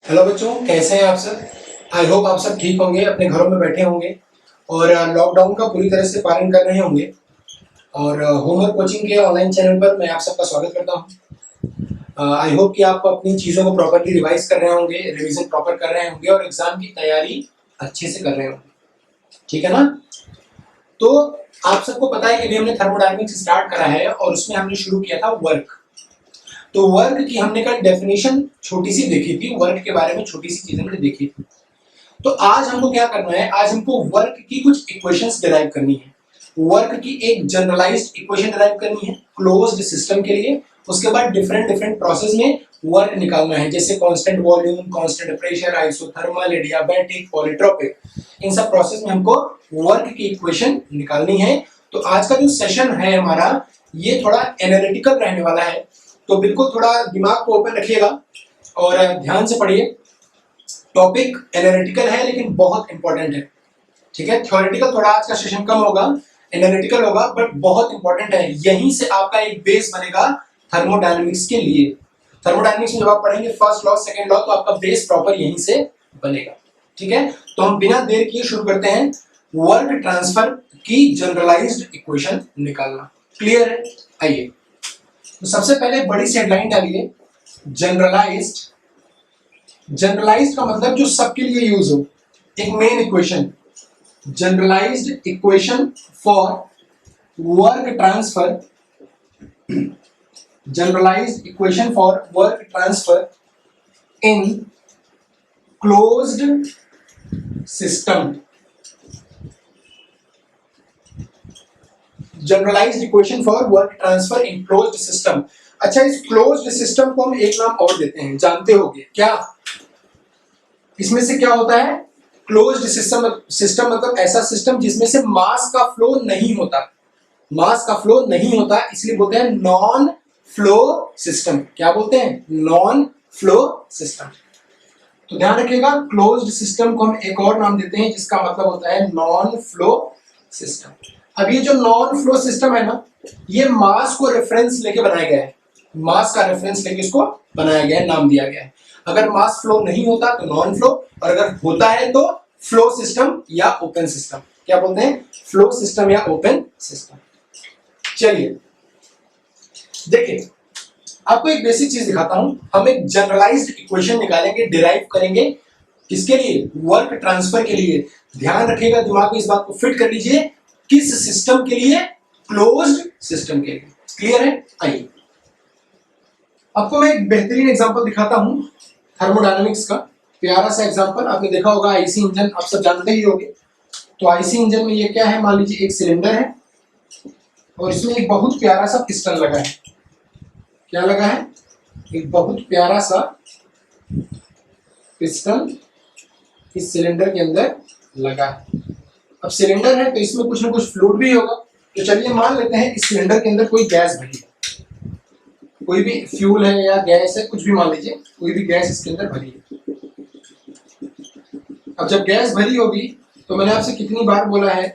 Hello बच्चों, कैसे हैं आप सब। आई होप आप सब ठीक होंगे, अपने घरों में बैठे होंगे और लॉकडाउन का पूरी तरह से पालन कर रहे होंगे। और होमवर्क कोचिंग के ऑनलाइन चैनल पर मैं आप सबका स्वागत करता हूं। आई होप कि आप अपनी चीज़ों को प्रॉपरली रिवाइज कर रहे होंगे, रिवीजन प्रॉपर कर रहे होंगे और एग्जाम की तैयारी अच्छे से कर रहे होंगे। ठीक है ना। तो आप सबको पता है कि अभी हमने थर्मोडायनामिक्स स्टार्ट करा है और उसमें हमने शुरू किया था वर्क। तो वर्क की हमने कल डेफिनेशन छोटी सी देखी थी, वर्क के बारे में छोटी सी चीजें हमने देखी थी। तो आज हमको क्या करना है, आज हमको वर्क की कुछ इक्वेशंस डिराइव करनी है। वर्क की एक जनरलाइज्ड इक्वेशन डिराइव करनी है क्लोज्ड सिस्टम के लिए। उसके बाद डिफरेंट डिफरेंट प्रोसेस में वर्क निकालना है, जैसे constant volume, constant pressure, isothermal, adiabatic, polytropic. इन सब प्रोसेस में हमको वर्क की इक्वेशन निकालनी है। तो आज का जो सेशन है हमारा, ये थोड़ा एनालिटिकल रहने वाला है। तो बिल्कुल थोड़ा दिमाग को ओपन रखिएगा और ध्यान से पढ़िए। टॉपिक एनालिटिकल है लेकिन बहुत इंपॉर्टेंट है। ठीक है, थ्योरेटिकल थोड़ा आज का सेशन कम होगा, एनालिटिकल होगा, बट बहुत इंपॉर्टेंट है। यहीं से आपका एक बेस बनेगा थर्मोडायनामिक्स के लिए। थर्मोडायनामिक्स में जब आप पढ़ेंगे फर्स्ट लॉ, सेकंड लॉ, तो आपका बेस प्रॉपर यहीं से बनेगा। ठीक है, तो हम बिना देर किए शुरू करते हैं वर्क ट्रांसफर की जनरलाइज्ड इक्वेशन निकालना। क्लियर है? आइए, तो सबसे पहले बड़ी सी हेडलाइन डालिए, जनरलाइज्ड। जनरलाइज्ड का मतलब जो सबके लिए यूज हो, एक main equation. Generalised equation for work transfer, generalised equation for work transfer in closed system. Generalised equation for work transfer in closed system. अच्छा, इस क्लोज्ड सिस्टम को हम एक नाम और देते हैं, जानते होंगे क्या? इसमें से क्या होता है? क्लोज्ड सिस्टम मतलब ऐसा सिस्टम जिसमें से मास का फ्लो नहीं होता। मास का फ्लो नहीं होता, इसलिए बोलते हैं नॉन फ्लो सिस्टम। क्या बोलते हैं? Non flow system. तो ध्यान रखिएगा, क्लोज्ड सिस्टम को हम एक और नाम देते हैं जिसका मतलब होता है नॉन फ्लो सिस्टम। अब ये जो नॉन फ्लो सिस्टम है ना, ये मास को रेफरेंस लेके बनाया गया है। मास का रेफरेंस लेके इसको बनाया गया है, नाम दिया गया है। अगर मास फ्लो नहीं होता तो नॉन फ्लो, और अगर होता है तो फ्लो सिस्टम या ओपन सिस्टम। क्या बोलते हैं? फ्लो सिस्टम या ओपन सिस्टम। चलिए देखिए, आपको एक बेसिक चीज दिखाता हूं। हम एक जनरलाइज्ड इक्वेशन निकालेंगे, डिराइव करेंगे। किसके लिए? वर्क ट्रांसफर के लिए। ध्यान रखिएगा, दिमाग में इस बात को फिट कर लीजिए। किस सिस्टम के लिए? क्लोज्ड सिस्टम के लिए। क्लियर है? आइए, आपको मैं एक बेहतरीन एग्जांपल दिखाता हूं थर्मोडायनामिक्स का। प्यारा सा एग्जांपल, आपने देखा होगा आईसी इंजन, आप सब जानते ही होंगे। तो आईसी इंजन में ये क्या है? मान लीजिए एक सिलेंडर है और इसमें एक बहुत प्यारा सा पिस्टन लगा है। क्या लगा है? एक बहुत प्यारा सा पिस्टन इस सिलेंडर के अंदर लगा है। अब सिलेंडर है तो इसमें कुछ ना कुछ फ्लूइड भी होगा। तो चलिए मान लेते हैं इस सिलेंडर के अंदर कोई गैस भरी है, कोई भी फ्यूल है या गैस है, कुछ भी मान लीजिए, कोई भी गैस इसके अंदर भरी है। अब जब गैस भरी होगी तो मैंने आपसे कितनी बार बोला है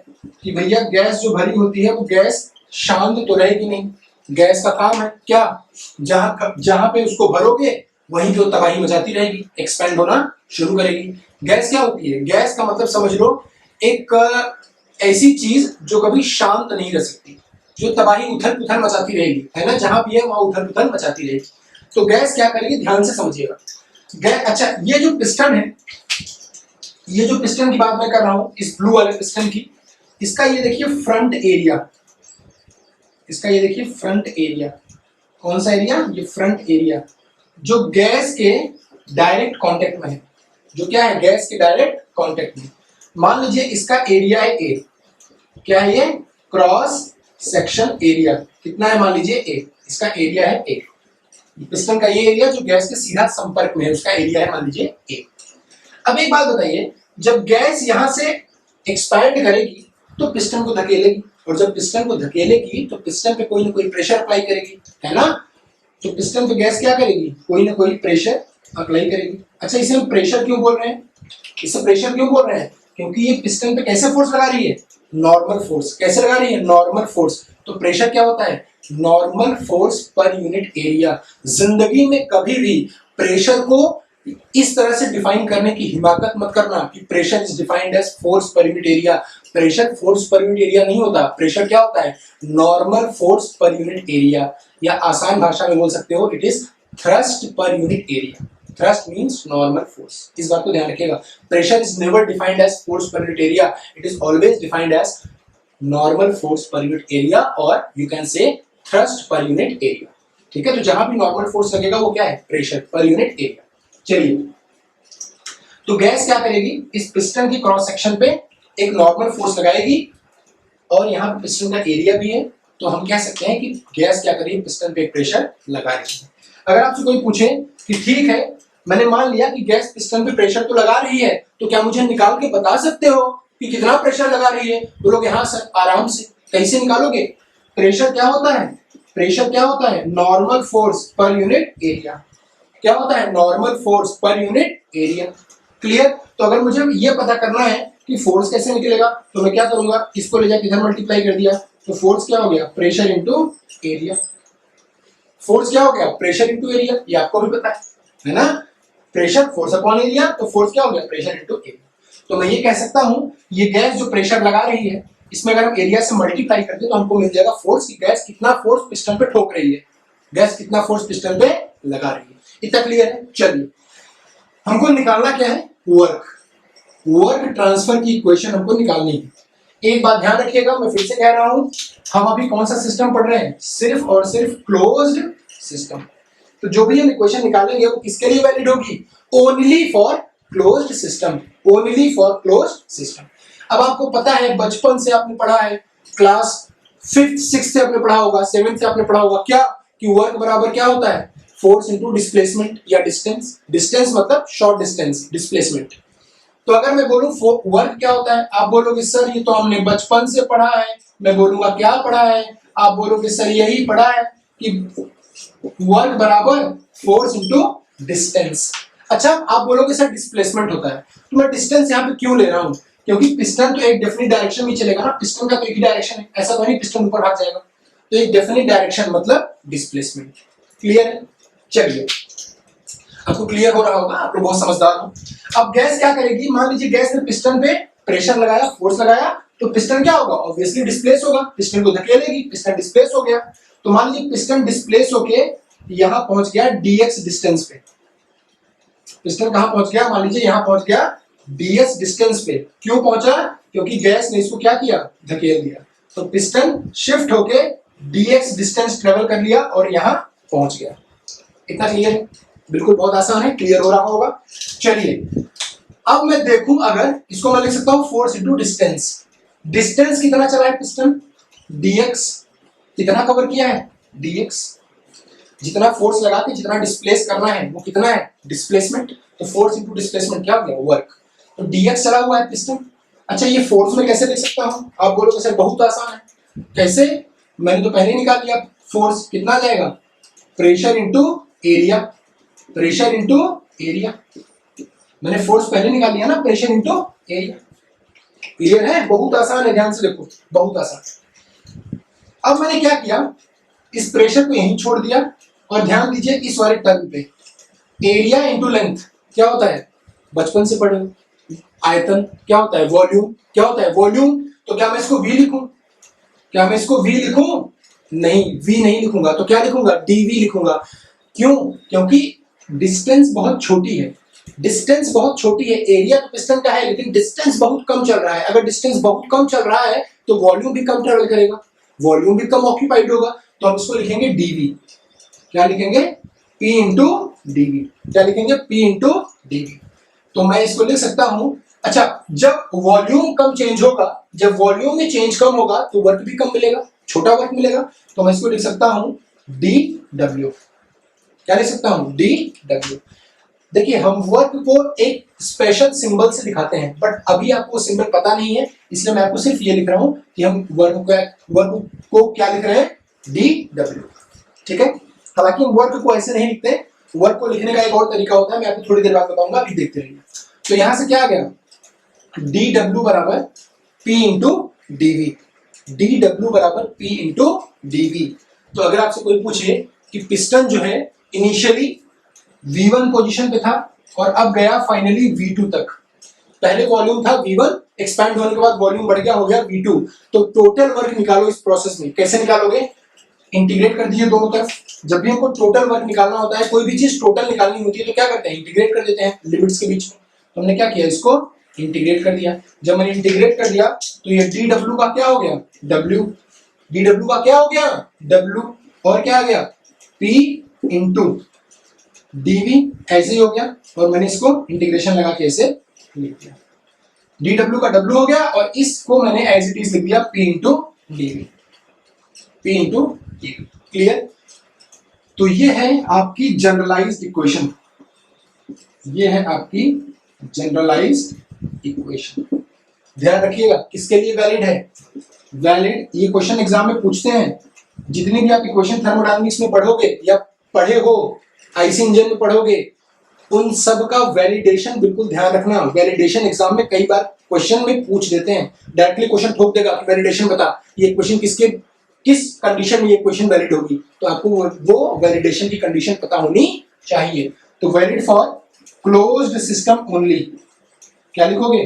कि भैया गैस जो भरी होती है वो गैस शांत तो रहेगी नहीं। गैस का काम है क्या? जहां पे उसको भरोगे वहीं जो तबाही मचाती रहेगी, एक्सपेंड होना शुरू करेगी। गैस क्या होती है? गैस का मतलब समझ लो एक ऐसी चीज जो कभी शांत नहीं रह सकती, जो तबाही उथल पुथल मचाती रहेगी, है ना। जहां भी है वहां उथल पुथल मचाती रहेगी। तो गैस क्या करेगी? ध्यान से समझिएगा। गैस, अच्छा, ये जो पिस्टन है, ये जो पिस्टन की बात मैं कर रहा हूं, इस ब्लू वाले पिस्टन की, इसका ये देखिए फ्रंट एरिया, इसका ये देखिए फ्रंट एरिया। कौन सा एरिया? ये फ्रंट एरिया, जो गैस के डायरेक्ट कांटेक्ट में है। जो क्या है? गैस के डायरेक्ट कांटेक्ट में। मान लीजिए इसका एरिया है ए। क्या है ये? क्रॉस सेक्शन एरिया कितना है? मान लीजिए ए। इसका एरिया है ए। पिस्टन का ये एरिया जो गैस के सीधा संपर्क में है, उसका एरिया है मान लीजिए ए। अब एक बात बताइए, जब गैस यहां से एक्सपैंड करेगी तो पिस्टन को धकेलेगी, और जब पिस्टन को धकेलेगी तो पिस्टन पे कोई ना कोई प्रेशर अप्लाई करेगी, है ना। तो पिस्टन पे गैस क्या करेगी? कोई ना कोई प्रेशर अप्लाई करेगी। अच्छा, इसे हम प्रेशर क्यों बोल रहे हैं? इसे प्रेशर क्यों बोल रहे हैं? क्योंकि ये पिस्टन पे कैसे फोर्स लगा रही है? Normal force. कैसे लगा रही है? Normal force. तो प्रेशर क्या होता है? Normal force per unit area. जिंदगी में कभी भी प्रेशर को इस तरह से डिफाइन करने की हिमाकत मत करना कि pressure is defined as force per unit area. Pressure force per unit area नहीं होता, प्रेशर क्या होता है? Normal force per unit area, या आसान भाषा में बोल सकते हो it is thrust per unit area. Thrust means normal force, इस बात को ध्यान रखिएगा। Pressure is never defined as force per unit area, it is always defined as normal force per unit area, और you can say thrust per unit area. ठीक है, तो जहां भी नॉर्मल फोर्स लगेगा वो क्या है? प्रेशर पर यूनिट एरिया। चलिए, तो गैस क्या करेगी? इस पिस्टन की क्रॉस सेक्शन पे एक नॉर्मल फोर्स लगाएगी, और यहाँ पे पिस्टन का एरिया भी है, तो हम कह सकते हैं कि गैस क्या करेगी? पिस्टन पे प्रेशर लगा रही है। अगर आपसे कोई पूछे कि ठीक है, मैंने मान लिया कि गैस पिस्टन पे प्रेशर तो लगा रही है, तो क्या मुझे निकाल के बता सकते हो कि कितना प्रेशर लगा रही है? बोलोगे हाँ सर, आराम से। कैसे निकालोगे? प्रेशर क्या होता है? प्रेशर क्या होता है? Normal force per unit area. क्या होता है? Normal force per unit area. Clear? तो अगर मुझे ये पता करना है कि फोर्स कैसे निकलेगा, तो मैं क्या करूंगा? इसको ले जाकर इधर मल्टीप्लाई कर दिया, तो फोर्स क्या हो गया? Pressure into area. फोर्स क्या हो गया? Pressure into area. ये आपको भी पता है ना? प्रेशर फोर्स अपॉन एरिया, तो फोर्स क्या हो गया? Pressure into area. तो मैं ये कह सकता हूं, ये गैस जो प्रेशर लगा रही है, इसमें अगर हम एरिया से मल्टीप्लाई करते तो हमको मिल जाएगा फोर्स की गैस कितना फोर्स पिस्टन पे ठोक रही है, गैस कितना फोर्स पिस्टन पे लगा रही है। इतना क्लियर है? चलिए, हमको निकालना क्या है? वर्क। वर्क ट्रांसफर की इक्वेशन हमको निकालनी है। एक बात ध्यान रखिएगा, मैं फिर से कह रहा हूं, हम अभी कौन सा सिस्टम पढ़ रहे हैं? सिर्फ और सिर्फ क्लोज्ड सिस्टम। तो जो भी हम इक्वेशन निकालेंगे वो किसके लिए वैलिड होगी? Only for closed system, only for closed system. अब आपको पता है, बचपन से आपने पढ़ा है, क्लास 5th 6th से आपने पढ़ा होगा, 7th से आपने पढ़ा होगा, क्या कि वर्क बराबर क्या होता है? फोर्स इंटू डिस्प्लेसमेंट या डिस्टेंस। डिस्टेंस मतलब शॉर्ट डिस्टेंस, डिस्प्लेसमेंट। तो अगर मैं बोलूं वर्क क्या होता है, आप बोलोगे सर ये तो हमने बचपन से पढ़ा है। मैं बोलूंगा क्या पढ़ा है? आप बोलोगे सर यही पढ़ा है कि वर्क बराबर फोर्स इंटू डिस्टेंस। अच्छा, आप बोलोगे सर डिस्प्लेसमेंट होता है, तो मैं डिस्टेंस यहाँ पे क्यों ले रहा हूँ? क्योंकि पिस्टन तो एक डेफिनेट डायरेक्शन में चलेगा ना, पिस्टन का तो एक ही डायरेक्शन है, ऐसा तो नहीं पिस्टन ऊपर भाग जाएगा। तो एक डेफिनेट डायरेक्शन मतलब डिस्प्लेसमेंट। क्लियर है? चलिए, आपको क्लियर हो रहा होगा, आप लोग बहुत समझदार हो। अब गैस क्या करेगी? मान लीजिए गैस ने पिस्टन पे प्रेशर लगाया, फोर्स लगाया, तो पिस्टन क्या होगा? ऑब्वियसली डिस्प्लेस होगा, पिस्टन को धकेलेगी, पिस्टन डिस्प्लेस हो गया। तो मान लीजिए पिस्टन डिस्प्लेस होके यहां पहुंच गया dx डिस्टेंस पे। पिस्टन कहां पहुंच गया? मान लीजिए यहां पहुंच गया ds डिस्टेंस पे। क्यों पहुंचा? क्योंकि गैस ने इसको क्या किया? धकेल दिया। तो पिस्टन शिफ्ट होके dx डिस्टेंस ट्रेवल कर लिया और यहां पहुंच गया। इतना क्लियर है? बिल्कुल, बहुत आसान है, क्लियर हो रहा होगा। चलिए, अब मैं देखूं, अगर इसको मैं लिख सकता हूं फोर्स इंटू डिस्टेंस। डिस्टेंस कितना चला है पिस्टन? dx। कितना कवर किया है? dx। जितना फोर्स लगा के जितना डिस्प्लेस करना है वो कितना है? डिस्प्लेसमेंट। तो फोर्स इंटू डिस्प्लेसमेंट क्या हो गया? वर्क। तो dx चला हुआ है पिस्टन। अच्छा, ये फोर्स में कैसे लिख सकता हूं? आप बोलोगे सर बहुत आसान है। कैसे? मैंने तो पहले निकाल लिया। फोर्स कितना जाएगा? Pressure into area. Pressure into area. मैंने फोर्स पहले निकाल लिया ना, प्रेशर इंटू एरिया। क्लियर है? बहुत आसान है, ध्यान से देखो, बहुत आसान। अब मैंने क्या किया? इस प्रेशर को यहीं छोड़ दिया, और ध्यान दीजिए इस वाले टर्म पे, एरिया इंटू लेंथ क्या होता है? बचपन से पढ़े। आयतन क्या होता है? वॉल्यूम। क्या होता है? वॉल्यूम। तो क्या मैं इसको v लिखूं? क्या मैं इसको v लिखूं? नहीं, v नहीं लिखूंगा, तो क्या लिखूंगा? dv लिखूंगा। क्यों? क्योंकि डिस्टेंस बहुत छोटी है। डिस्टेंस बहुत छोटी है, एरिया तो पिस्टन का है, लेकिन डिस्टेंस बहुत कम चल रहा है। अगर डिस्टेंस बहुत कम चल रहा है तो वॉल्यूम भी कम ट्रेवल करेगा, वॉल्यूम भी कम ऑक्यूपाइड होगा। तो हम इसको लिखेंगे dv। क्या लिखेंगे? p into dv। क्या लिखेंगे? p into dv। तो मैं इसको लिख सकता हूं, अच्छा, जब वॉल्यूम कम चेंज होगा, जब वॉल्यूम में चेंज कम होगा तो वर्क भी कम मिलेगा, छोटा वर्क मिलेगा। तो मैं इसको लिख सकता हूं dw। क्या लिख सकता हूं? dw। देखिए, हम वर्क को एक स्पेशल सिंबल से दिखाते हैं, बट अभी आपको सिंबल पता नहीं है, इसलिए मैं आपको सिर्फ ये लिख रहा हूं कि हम वर्क को क्या लिख रहे हैं? dw। ठीक है? हालांकि हम वर्क को ऐसे नहीं लिखते, वर्क को लिखने का एक और तरीका होता है, मैं आपको थोड़ी देर बाद बताऊंगा, अभी देखते रहिए। तो यहां से क्या आ गया? dw बराबर p इंटू dv। dw बराबर p इंटू dv। तो अगर आपसे कोई पूछे कि पिस्टन जो है इनिशियली V1 पोजीशन पे था, और अब गया फाइनली V2 तक। पहले वॉल्यूम था V1, एक्सपैंड होने के बाद वॉल्यूम बढ़ गया, हो गया V2। तो टोटल वर्क निकालो इस प्रोसेस में। कैसे निकालोगे? इंटीग्रेट कर दीजिए दोनों तरफ। जब भी हमको टोटल वर्क निकालना होता है, कोई भी चीज टोटल निकालनी होती है तो क्या करते हैं? इंटीग्रेट कर देते हैं लिमिट्स के बीच में। तो हमने क्या किया? इसको इंटीग्रेट कर दिया। जब मैंने इंटीग्रेट कर दिया तो ये dw का क्या हो गया? w। dw का क्या हो गया? w। और क्या आ गया? p into dv। ऐसे ही हो गया। और मैंने इसको इंटीग्रेशन लगा के ऐसे लिख दिया। dw का w हो गया और इसको मैंने एज इट इज लिख दिया p into dv। p into dv। Clear? तो ये है आपकी जनरलाइज्ड इक्वेशन। ये है आपकी जनरलाइज्ड इक्वेशन। ध्यान रखिएगा, किसके लिए वैलिड है? वैलिड, ये क्वेश्चन एग्जाम में पूछते हैं। जितनी भी आप इक्वेशन थर्मोडायनामिक्स में पढ़ोगे या पढ़े हो, आईसी इंजन में पढ़ोगे, उन सब का वैलिडेशन बिल्कुल ध्यान रखना। वैलिडेशन एग्जाम में कई बार क्वेश्चन में पूछ देते हैं, डायरेक्टली क्वेश्चन ठोक देगा कि वैलिडेशन बता, ये क्वेश्चन किस कंडीशन में ये क्वेश्चन वैलिड होगी। तो आपको वो वैलिडेशन की कंडीशन पता होनी चाहिए। तो valid for closed system only. क्या लिखोगे?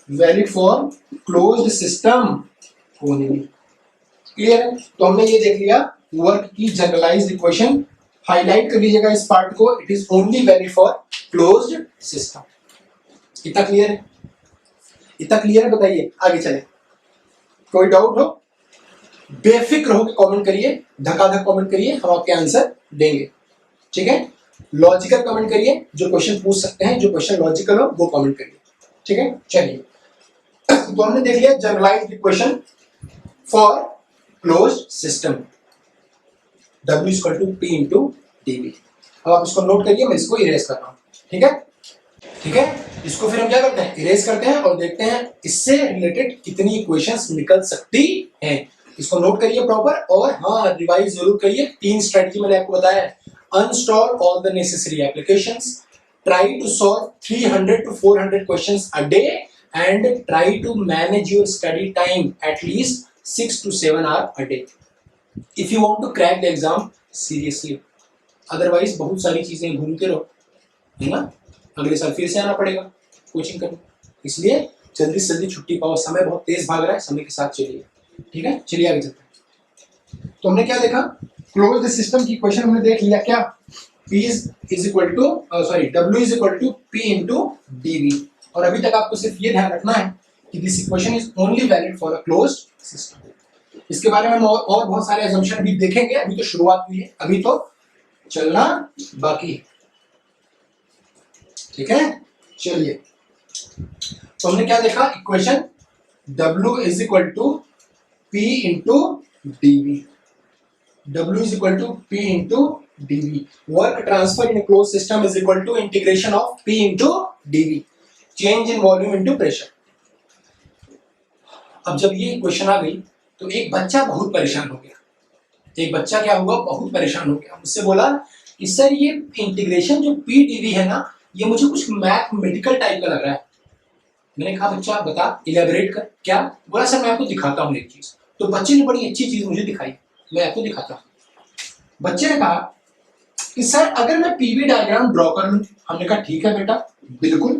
Valid for closed system only. Clear है? तो हमने ये देख लिया वर्क की जनरलाइज्ड इक्वेशन। हाईलाइट कर लीजिएगा इस पार्ट को, it is only valid for closed system. इतना क्लियर है? इतना क्लियर है? बताइए, आगे चले। कोई डाउट हो बेफिक्र होकर कमेंट करिए, धकाधक कमेंट करिए, हम आपके आंसर देंगे। ठीक है? लॉजिकल कमेंट करिए, जो क्वेश्चन पूछ सकते हैं, जो क्वेश्चन लॉजिकल हो वो कमेंट करिए। ठीक है? चलिए, तो हमने देख लिया generalised equation for closed system, W equal to P into dV। अब आप इसको नोट करिए, मैं इसको इरेज कर रहा हूँ। ठीक है? ठीक है, इसको फिर हम क्या करते हैं? इरेज करते हैं और देखते हैं इससे रिलेटेड कितनी इक्वेशंस निकल सकती हैं। इसको नोट करिए प्रॉपर, और हाँ, रिवाइज जरूर करिए। 3 स्ट्रेटजी मैंने आपको बताया है। Uninstall all the necessary applications, try to solve 300 to 400 questions a day, and try to manage your study time at least 6 to 7 hours a day if you want to crack the exam seriously। Otherwise बहुत सारी चीजें घूमते रहो, है ना? अगले साल फिर से आना पड़ेगा कोचिंग करने। इसलिए जल्दी से जल्दी छुट्टी पाओ, समय बहुत तेज भाग रहा है, समय के साथ चलिए। ठीक है? चलिए आगे चलते हैं। तो हमने क्या देखा? क्लोज्ड सिस्टम की इक्वेशन हमने देख लिया। क्या? P is equal to W is equal to P into dV। और अभी तक आपको सिर्फ ये ध्यान रखना है कि this equation is only valid for a closed system. इसके बारे में हम और बहुत सारे assumption भी देखेंगे। अभी तो शुरुआत हुई है, अभी तो चलना बाकी है। ठीक है? चलिए, तो हमने क्या देखा? Equation W is equal to P into dV। W is equal to P into dV। Work transfer in a closed system is equal to integration of P into dV। Change in volume into pressure। अब जब ये equation आ गई तो एक बच्चा बहुत परेशान हो गया। एक बच्चा क्या हुआ? बहुत परेशान हो गया। मुझसे बोला कि सर ये इंटीग्रेशन जो P dV है ना, ये मुझे कुछ मैथमेटिकल टाइप का लग रहा है। मैंने कहा बच्चा बता, इलेबोरेट कर। क्या? बोला सर मैं आपको दिखाता हूँ एक चीज। तो बच्चे ने बड़ी अच्छी चीज मुझे दिखाई, मैं आपको दिखाता हूँ। बच्चे ने कहा कि सर अगर मैं पीवी डायग्राम ड्रॉ कर लूं। हमने कहा ठीक है बेटा, बिल्कुल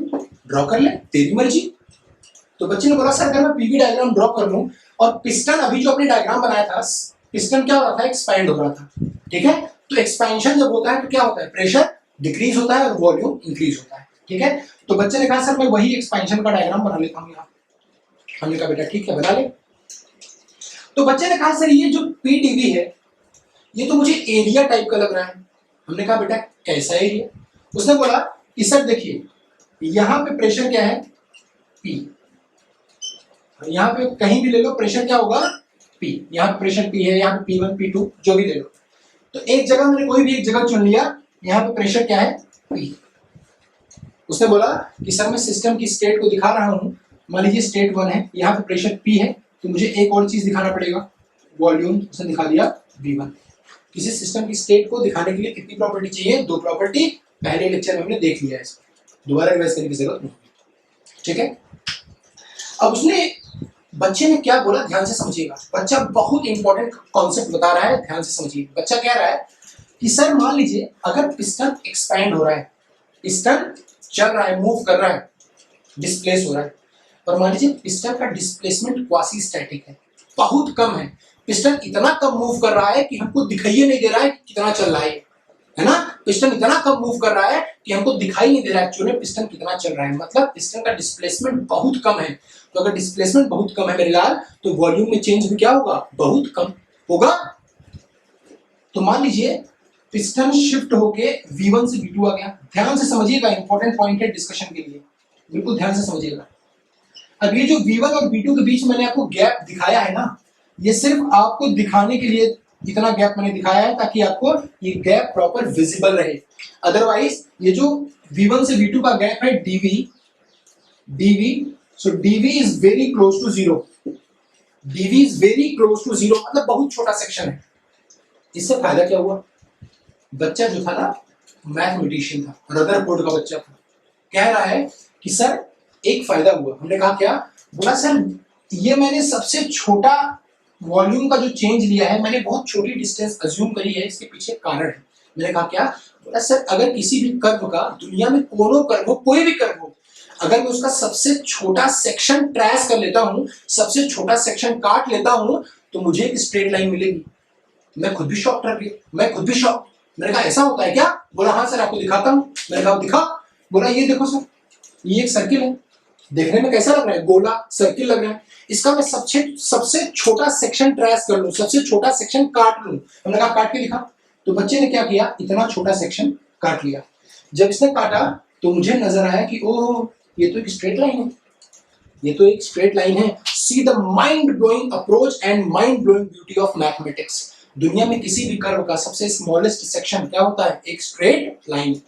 ड्रॉ कर ले, तेरी मर्जी। तो बच्चे ने बोला सर अगर मैं पीवी डायग्राम ड्रॉ कर लूं और पिस्टन अभी जो अपने डायग्राम बनाया था, पिस्टन क्या हो रहा था? एक्सपैंड हो रहा था। ठीक है? तो एक्सपेंशन जब होता है तो क्या होता है? प्रेशर डिक्रीज होता है और वॉल्यूम इंक्रीज होता है। ठीक है? तो बच्चे ने कहा सर मैं वही एक्सपेंशन का डायग्राम बना लेता हूँ यहाँ। हमने कहा बेटा ठीक है, बना ले। तो बच्चे ने कहा सर ये जो पीडीवी है ये तो मुझे एरिया टाइप का लग रहा है। हमने कहा बेटा कैसा एरिया? उसने बोला कि सर देखिए यहाँ पे प्रेशर क्या है? P। यहाँ पे कहीं भी ले लो प्रेशर क्या होगा? P। यहाँ पे प्रेशर P है, यहाँ पे P1 P2 जो भी ले लो। तो एक जगह मैंने कोई भी एक जगह चुन लिया, यहाँ पे प्रेशर क्या है? P। उसने बोला कि सर मैं सिस्टम की स्टेट को दिखा रहा हूँ, मान लीजिए स्टेट 1 है, यहाँ पे प्रेशर P है, तो मुझे एक और चीज दिखाना पड़ेगा, वॉल्यूम। उसने दिखा दिया V1। किसी सिस्टम की स्टेट को दिखाने के लिए कितनी प्रॉपर्टी चाहिए? 2 प्रॉपर्टी। पहले लेक्चर में हमने देख लिया है, इसको दोबारा रिवाइज करने की जरूरत नहीं। ठीक है? अब उसने बच्चे ने क्या बोला, ध्यान से समझिएगा। बच्चा बहुत इंपॉर्टेंट कॉन्सेप्ट बता रहा है, ध्यान से समझिए। बच्चा कह रहा है कि सर मान लीजिए अगर पिस्टन एक्सपैंड हो रहा है, पिस्टन चल रहा है, मूव कर रहा है, डिस्प्लेस हो रहा है। और मान लीजिए पिस्टन का डिस्प्लेसमेंट क्वासी स्टैटिक है, बहुत कम है, पिस्टन इतना कम मूव कर रहा है कि हमको दिखाई नहीं दे रहा है कि कितना चल रहा है ना। पिस्टन इतना कम मूव कर रहा है कि हमको दिखाई नहीं दे रहा है एक्चुअली पिस्टन कितना चल रहा है, मतलब पिस्टन का डिस्प्लेसमेंट बहुत कम है। तो अगर डिस्प्लेसमेंट बहुत कम है मेरे लाल, तो वॉल्यूम में चेंज भी क्या होगा, बहुत कम होगा। तो मान लीजिए पिस्टन शिफ्ट होके V1 से V2 आ गया। ध्यान से समझिएगा, इंपॉर्टेंट पॉइंट है डिस्कशन के लिए, बिल्कुल ध्यान से समझिएगा। अब ये जो V1 और V2 के बीच मैंने आपको गैप दिखाया है ना, ये सिर्फ आपको दिखाने के लिए इतना गैप मैंने दिखाया है ताकि आपको ये गैप प्रॉपर विजिबल रहे। अदरवाइज ये जो V1 से V2 का गैप है dv, so dv is very close to zero, dv is very close to zero, मतलब बहुत छोटा सेक्शन है। इससे फायदा क्या हुआ, बच्चा जो था ना मैथमेटिशियन था, रदरफोर्ड का बच्चा था, कह रहा है कि सर एक फायदा हुआ। हमने कहा क्या, बोला सर ये मैंने सबसे छोटा वॉल्यूम का जो चेंज लिया है, मैंने बहुत छोटी डिस्टेंस अज्यूम करी है, इसके पीछे कारण है। मैंने कहा क्या, बोला सर अगर किसी भी कर्व का, दुनिया में कोनो कर्व हो, कोई भी कर्व हो, अगर मैं उसका सबसे छोटा सेक्शन ट्रेस कर लेता हूं, सबसे छोटा सेक्शन काट लेता हूं, तो मुझे एक स्ट्रेट लाइन मिलेगी। मैं खुद भी शॉक कर गया, मैं खुद भी शॉक। मैंने कहा ऐसा होता है क्या, बोला हाँ सर आपको दिखाता हूं। मैंने कहा दिखा, बोला ये देखो सर, ये एक सर्किल है, देखने में कैसा लग रहा है, गोला सर्किल लग रहा है, इसका मैं सबसे छोटा सेक्शन ट्रेस कर लूं, सबसे छोटा सेक्शन काट लूं। हमने कहा काट के दिखा। तो बच्चे ने क्या किया, इतना छोटा सेक्शन काट लिया। जब इसने काटा तो मुझे नजर आया कि ओह ये तो एक स्ट्रेट लाइन है, ये तो एक स्ट्रेट लाइन है। See the mind blowing approach and mind blowing beauty of mathematics. दुनिया में किसी भी कर्व का सबसे स्मॉलेस्ट सेक्शन क्या होता है, एक स्ट्रेट लाइन।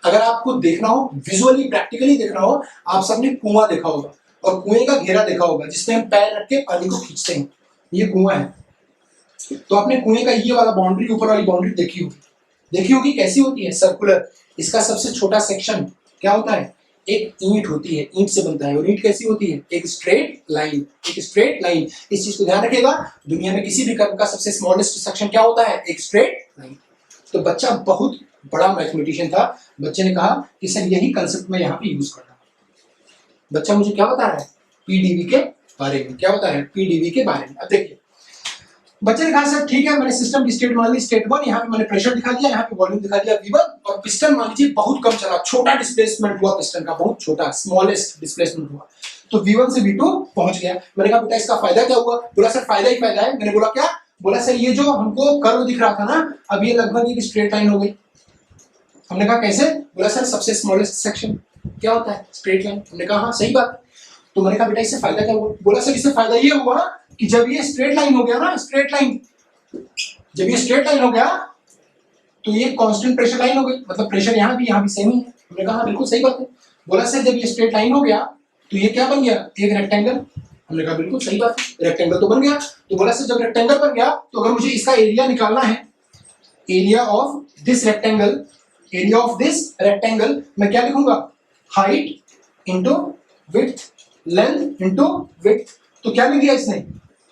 अगर आपको देखना हो, विजुअली प्रैक्टिकली देखना हो, आप सबने कुआं देखा होगा और कुएं का घेरा देखा होगा जिसमें हम पैर रख के पानी को खींचते हैं, ये कुआं है। तो आपने कुएं का ये वाला बाउंड्री, ऊपर वाली बाउंड्री देखी होगी कैसी होती है, सर्कुलर। इसका सबसे छोटा सेक्शन क्या होता है, एक ईंट होती है, ईंट से बनता है। और ईंट कैसी होती है, एक स्ट्रेट लाइन, एक स्ट्रेट लाइन। इस चीज को ध्यान रखिएगा, दुनिया में किसी भी कर्व का सबसे स्मॉलेस्ट सेक्शन क्या होता है, एक स्ट्रेट लाइन। तो बच्चा बहुत बड़ा मैथमेटिशियन था, बच्चे ने कहा कि सर यही कंसेप्ट मैं यहाँ पे यूज कर रहा हूँ। बच्चा मुझे क्या बता रहा है, पीडीवी के बारे में, क्या बता रहा है, पीडीवी के बारे में। अब देखिए बच्चे ने कहा सर ठीक है, मैंने सिस्टम की स्टेट मान ली, स्टेट 1, यहाँ पे मैंने प्रेशर दिखा दिया, यहाँ पे वॉल्यूम दिखा दिया V1, और पिस्टन मान लीजिए बहुत कम चला, छोटा डिस्प्लेसमेंट हुआ पिस्टन का, बहुत छोटा, स्मॉलेस्ट डिस्प्लेसमेंट हुआ। तो V1 से V2 पहुंच गया। मैंने कहा बेटा इसका फायदा क्या हुआ, बोला सर फायदा ही फायदा है। मैंने बोला क्या, बोला सर ये जो हमको कर्व दिख रहा था ना, अब ये लगभग एक स्ट्रेट लाइन हो गई। हमने कहा कैसे, बोला सर सबसे स्मॉलेस्ट सेक्शन क्या होता है, स्ट्रेट लाइन। हमने कहा हाँ सही बात। तो मैंने कहा बेटा इससे फायदा क्या हुआ, बोला सर इससे फायदा ये हुआ कि जब ये स्ट्रेट लाइन हो गया ना, स्ट्रेट लाइन, जब ये स्ट्रेट लाइन हो गया तो ये कांस्टेंट प्रेशर लाइन हो गई, मतलब प्रेशर यहाँ भी सेम ही है। हमने कहा बिल्कुल सही बात है। बोला सर जब ये स्ट्रेट लाइन हो गया तो ये क्या बन गया, एक रेक्टेंगल। हमने कहा बिल्कुल सही बात है, रेक्टेंगल तो बन गया। तो बोला सर जब रेक्टेंगल बन गया तो अगर मुझे इसका एरिया निकालना है, area of this rectangle, area of this rectangle, मैं क्या लिखूंगा, height into width, length into width. तो क्या लिख दिया इसने,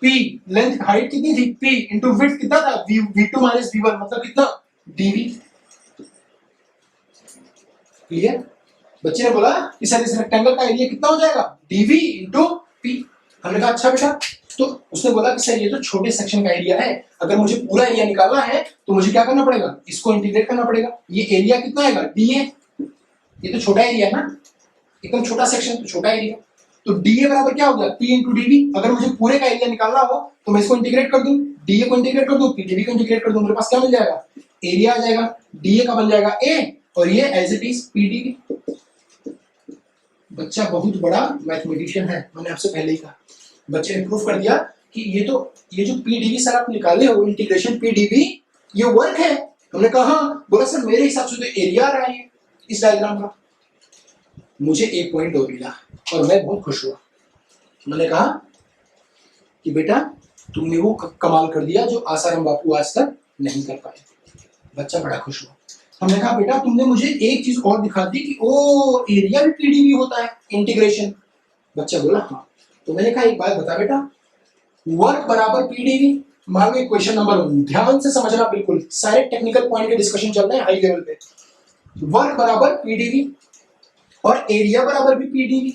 P, लेंथ हाइट कितनी थी P इंटू विड्थ कितना था V2 माइनस V1, मतलब कितना dV। क्लियर। बच्चे ने बोला कि सर इस रेक्टेंगल का एरिया कितना हो जाएगा, dV इंटू P। हमने कहा अच्छा बेटा। तो उसने बोला कि सर ये तो छोटे सेक्शन का एरिया है, अगर मुझे पूरा एरिया निकालना है तो मुझे क्या करना पड़ेगा, इसको इंटीग्रेट करना पड़ेगा। ये एरिया कितना आएगा, dA, ये तो छोटा एरिया है ना, एकदम छोटा सेक्शन तो छोटा एरिया। तो dA बराबर क्या हो गया, P इंटू dV। अगर मुझे पूरे का एरिया निकालना हो तो मैं इसको इंटीग्रेट कर दूं, dA को इंटीग्रेट कर दूं, dV को इंटीग्रेट कर दूं, मेरे पास क्या मिल जाएगा, एरिया आ जाएगा। dA का बन जाएगा A और ये एज इट इज PdV। बच्चा बहुत बड़ा मैथमेटिशियन है, मैंने आपसे पहले ही कहा। बच्चे ने प्रूफ कर दिया कि ये जो PdV सर आप निकाले हो, इंटीग्रेशन PdV, ये वर्क है। हमने कहा हाँ। बोला सर मेरे हिसाब से तो एरिया आ रहा है इस डायग्राम का। मुझे एक पॉइंट और मिला और मैं बहुत खुश हुआ। मैंने कहा कि बेटा तुमने वो कमाल कर दिया जो आसाराम बापू आज तक नहीं कर पाए। बच्चा बड़ा खुश हुआ। हमने कहा बेटा तुमने मुझे एक चीज और दिखा दी कि ओ एरिया भी पीडीवी होता है, इंटीग्रेशन। बच्चा बोला हाँ। तो मैंने कहा एक बात बता बेटा, वर्क बराबर पीडीवी। मान लो क्वेश्चन नंबर 1, ध्यान से समझना, बिल्कुल सारे टेक्निकल पॉइंट के डिस्कशन चल रहे हैं हाई लेवल पे। वर्क बराबर पीडीवी, और एरिया बराबर भी पीडीवी,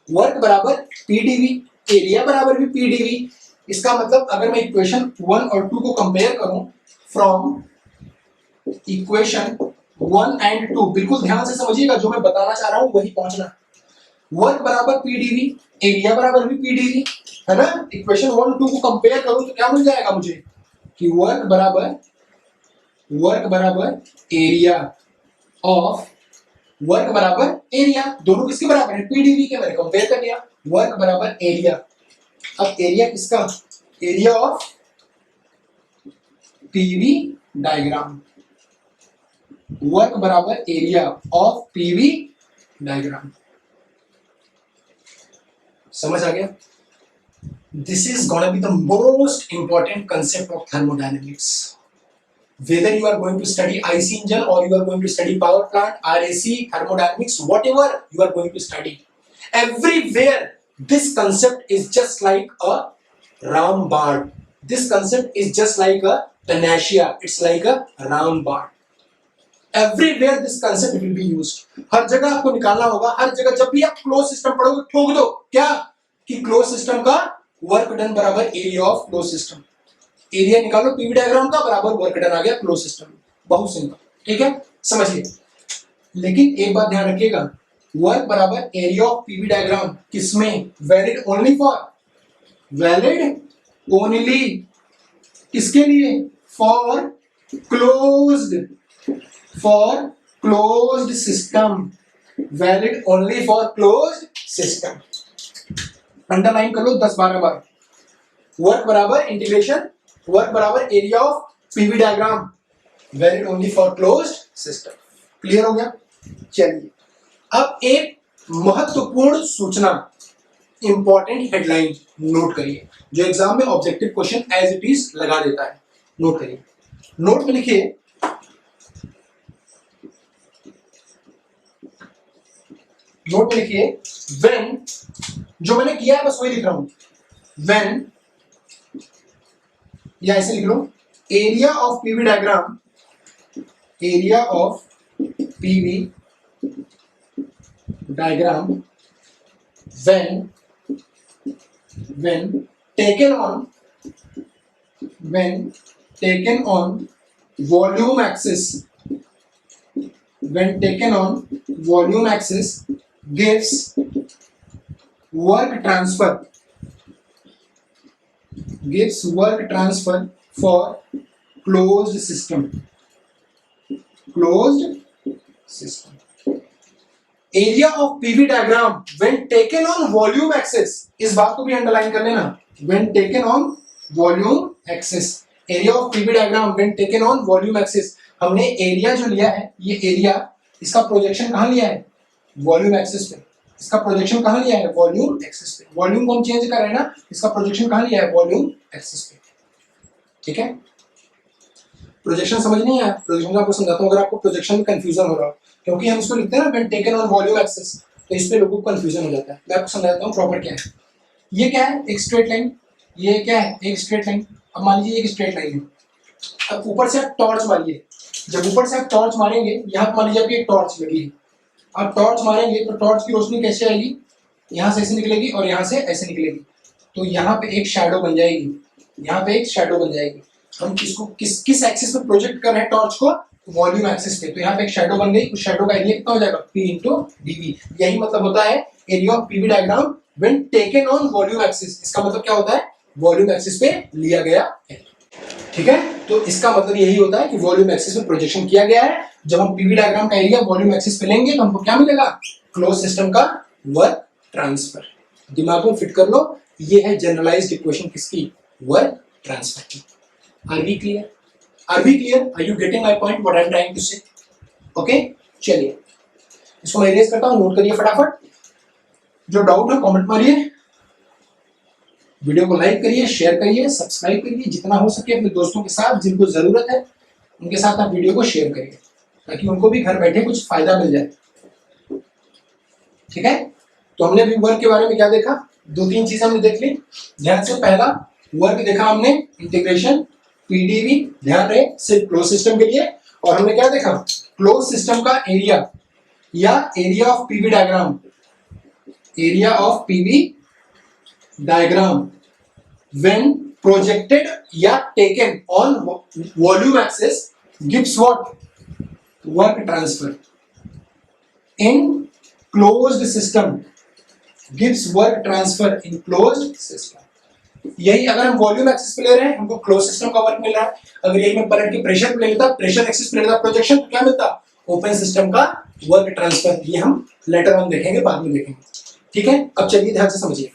वर्क बराबर पीडीवी, एरिया बराबर भी पीडीवी। इसका मतलब अगर मैं इक्वेशन 1 और 2 को कंपेयर करूं फ्रॉम इक्वेशन 1 एंड 2, बिल्कुल ध्यान से समझिएगा, जो मैं बताना चाह रहा हूं वही पहुंचना। वर्क बराबर पीडीवी, एरिया बराबर भी पीडीवी, है ना। इक्वेशन 1 2 को कंपेयर करूं तो क्या मिल जाएगा मुझे कि वर्क बराबर एरिया ऑफ, वर्क बराबर एरिया, दोनों किसके बराबर है, पीडीवी के, मैंने कंपेयर कर लिया। वर्क बराबर एरिया, अब एरिया किसका, area of PV diagram, work बराबर एरिया ऑफ पीवी डायग्राम। समझ आ गया। This is gonna be the most important concept of thermodynamics, whether you are going to study IC engine or you are going to study power plant, RAC, thermodynamics, whatever you are going to study, everywhere this concept is just like a Rambard. This concept is just like a panacea. It's like a Rambard. Everywhere this concept will be used. हर जगह आपको निकालना होगा, हर जगह जब भी आप close system पढ़ोगे ठोक दो क्या कि क्लोज सिस्टम का वर्क डन बराबर area of close system, area निकालो पीवी डायग्राम का बराबर वर्क डन आ गया क्लोज सिस्टम, बहुत सिंपल, ठीक है, समझिए। लेकिन एक बात ध्यान रखिएगा, वर्क बराबर एरिया ऑफ पीवी डायग्राम किसमें, valid only for, valid only किसके लिए, for closed system, valid only for closed system. Underline कर लो 10-12 बार। वर्क बराबर इंटीग्रेशन, वर्क बराबर area of PV diagram, valid only for closed system. Clear हो गया। चलिए अब एक महत्वपूर्ण सूचना, इंपॉर्टेंट हेडलाइन नोट करिए, जो एग्जाम में objective question as it is लगा देता है। नोट करिए, नोट में लिखिए, नोट में लिखिए व्हेन, जो मैंने किया है बस वही लिख रहा हूं, व्हेन, या ऐसे लिख लो, area of PV diagram, area of PV diagram when taken on volume axis, when taken on volume axis gives work transfer for closed system, area of PV diagram when taken on volume axis, इस बात को भी underline कर लेना, when taken on volume axis, area of PV diagram when taken on volume axis. हमने area जो लिया है, ये एरिया, इसका प्रोजेक्शन कहां लिया है, वॉल्यूम एक्सिस पे, इसका प्रोजेक्शन कहां लिया है, वॉल्यूम एक्सिस पे। वॉल्यूम को हम चेंज कर रहे हैं ना, इसका प्रोजेक्शन कहां लिया है, वॉल्यूम एक्सिस पे, ठीक है। प्रोजेक्शन समझ नहीं आया, प्रोजेक्शन आपको समझाता हूं, अगर आपको प्रोजेक्शन में कंफ्यूजन हो रहा हो, क्योंकि हम इसको लिखते हैं ना when taken on volume axis, तो इस पे लोगों को कंफ्यूजन हो जाता है। मैं आपको समझाता हूं प्रॉपर क्या है। ये क्या है, एक स्ट्रेट लाइन, ये क्या है, एक स्ट्रेट लाइन। अब मान लीजिए एक स्ट्रेट लाइन है, अब ऊपर से आप टॉर्च मारिए, जब ऊपर से आप टॉर्च मारेंगे, यहाँ पर मान लीजिए आपकी एक टॉर्च लगी है, आप टॉर्च मारेंगे तो टॉर्च की रोशनी कैसे आएगी, यहाँ से ऐसे निकलेगी और यहाँ से ऐसे निकलेगी, तो यहाँ पे एक शैडो बन जाएगी, यहाँ पे एक शैडो बन जाएगी। हम किसको किस एक्सिस पे प्रोजेक्ट कर रहे हैं टॉर्च को, वॉल्यूम एक्सिस पे, तो यहाँ पे एक शैडो बन गई, उस शैडो का एरिया कितना हो जाएगा, P इंटू dV। यही मतलब होता है area of PV diagram when taken on volume axis. इसका मतलब क्या होता है, वॉल्यूम एक्सिस पे लिया गया है, ठीक है। तो इसका मतलब यही होता है कि वॉल्यूम एक्सिस पे प्रोजेक्शन किया गया है। जब हम पीवी डायग्राम का एरिया वॉल्यूम एक्सिस पे लेंगे तो हमको क्या मिलेगा, क्लोज सिस्टम का वर्क ट्रांसफर। दिमाग में फिट कर लो, ये है जनरलाइज्ड इक्वेशन किसकी, वर्क ट्रांसफर की। Are we clear? Are we clear? Are you getting my point? What I am trying to say? Okay? चलिए इसको मैं इरेज करता हूँ, नोट करिए फटाफट। जो डाउट है कमेंट मारिए, वीडियो को लाइक करिए, शेयर करिए, सब्सक्राइब करिए, जितना हो सके अपने दोस्तों के साथ जिनको जरूरत है उनके साथ आप वीडियो को शेयर करिए, ताकि उनको भी घर बैठे कुछ फायदा मिल जाए, ठीक है। तो हमने अभी वर्क के बारे में क्या देखा, 2-3 चीजें हमने देख ली ध्यान से। पहला वर्क देखा हमने इंटीग्रेशन पीडीवी, ध्यान रहे सिर्फ क्लोज सिस्टम के लिए। और हमने क्या देखा, क्लोज सिस्टम का एरिया या area of PV diagram, area of PV diagram when projected या taken on volume axis gives what, work transfer in closed system, gives work transfer in closed system. यही अगर हम वॉल्यूम एक्सिस पे ले रहे हैं हमको क्लोज सिस्टम का वर्क मिल रहा है, अगर यही मैं करंट के प्रेशर पे ले लेता, प्रेशर एक्सिस पे ले लेता प्रोजेक्शन, तो क्या मिलता, ओपन सिस्टम का वर्क ट्रांसफर। ये हम लेटर ऑन देखेंगे, बाद में देखेंगे, ठीक है। अब चलिए ध्यान से समझिए।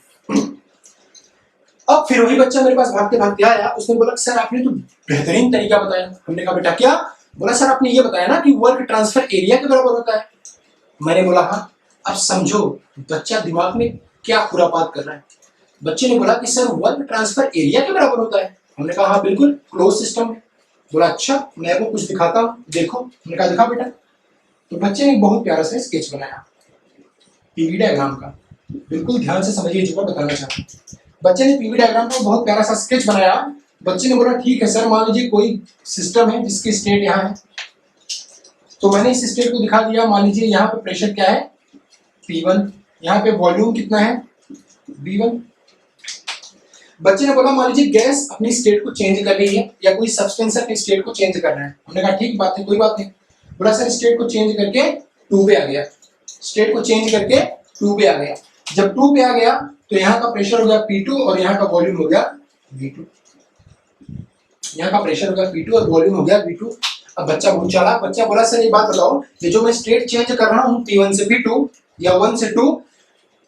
अब फिर वही बच्चा मेरे पास भागते भागते आया, उसने बोला सर आपने तो बेहतरीन तरीका बताया। हमने कहा बेटा क्या? बोला सर आपने ये बताया ना कि वर्क ट्रांसफर एरिया के बराबर होता है। मैंने बोला हाँ। अब समझो बच्चा दिमाग में क्या खुरापात कर रहा है। बच्चे ने बोला कि सर वर्क ट्रांसफर एरिया के बराबर होता है। हमने कहा हाँ बिल्कुल, क्लोज सिस्टम है। बोला अच्छा मैं आपको कुछ दिखाता हूँ, देखो। हमने कहा दिखा बेटा। तो बच्चे ने बहुत प्यारा सा स्केच बनाया पीवी डायग्राम का, बिल्कुल ध्यान से समझिए जो मैं बताना चाहता हूँ। बच्चे ने पीवी डायग्राम का बहुत प्यारा सा स्केच बनाया। बच्चे ने बोला ठीक है सर, मान लीजिए कोई सिस्टम है जिसकी स्टेट यहाँ है, तो मैंने इस स्टेट को दिखा दिया। मान लीजिए यहाँ पे प्रेशर क्या है, P1, यहाँ पे वॉल्यूम कितना है, V1। बच्चे ने बोला मान लीजिए गैस अपनी स्टेट को चेंज कर रही है या कोई सब्सटेंस अपनी स्टेट को चेंज कर रहा है। हमने कहा ठीक बात है, कोई बात नहीं। बोला सर स्टेट को चेंज करके 2 पे आ गया, स्टेट को चेंज करके 2 पे आ गया। जब 2 पे आ गया तो यहाँ का प्रेशर हो गया P2 और यहाँ का वॉल्यूम हो गया V2। यहाँ का प्रेशर हो गया P2 और वॉल्यूम हो गया V2। अब बच्चा बहुत चालाक, बच्चा बोला सर ये बात बताओ, ये जो मैं स्टेट चेंज कर रहा हूँ P1 से P2 या 1 से 2,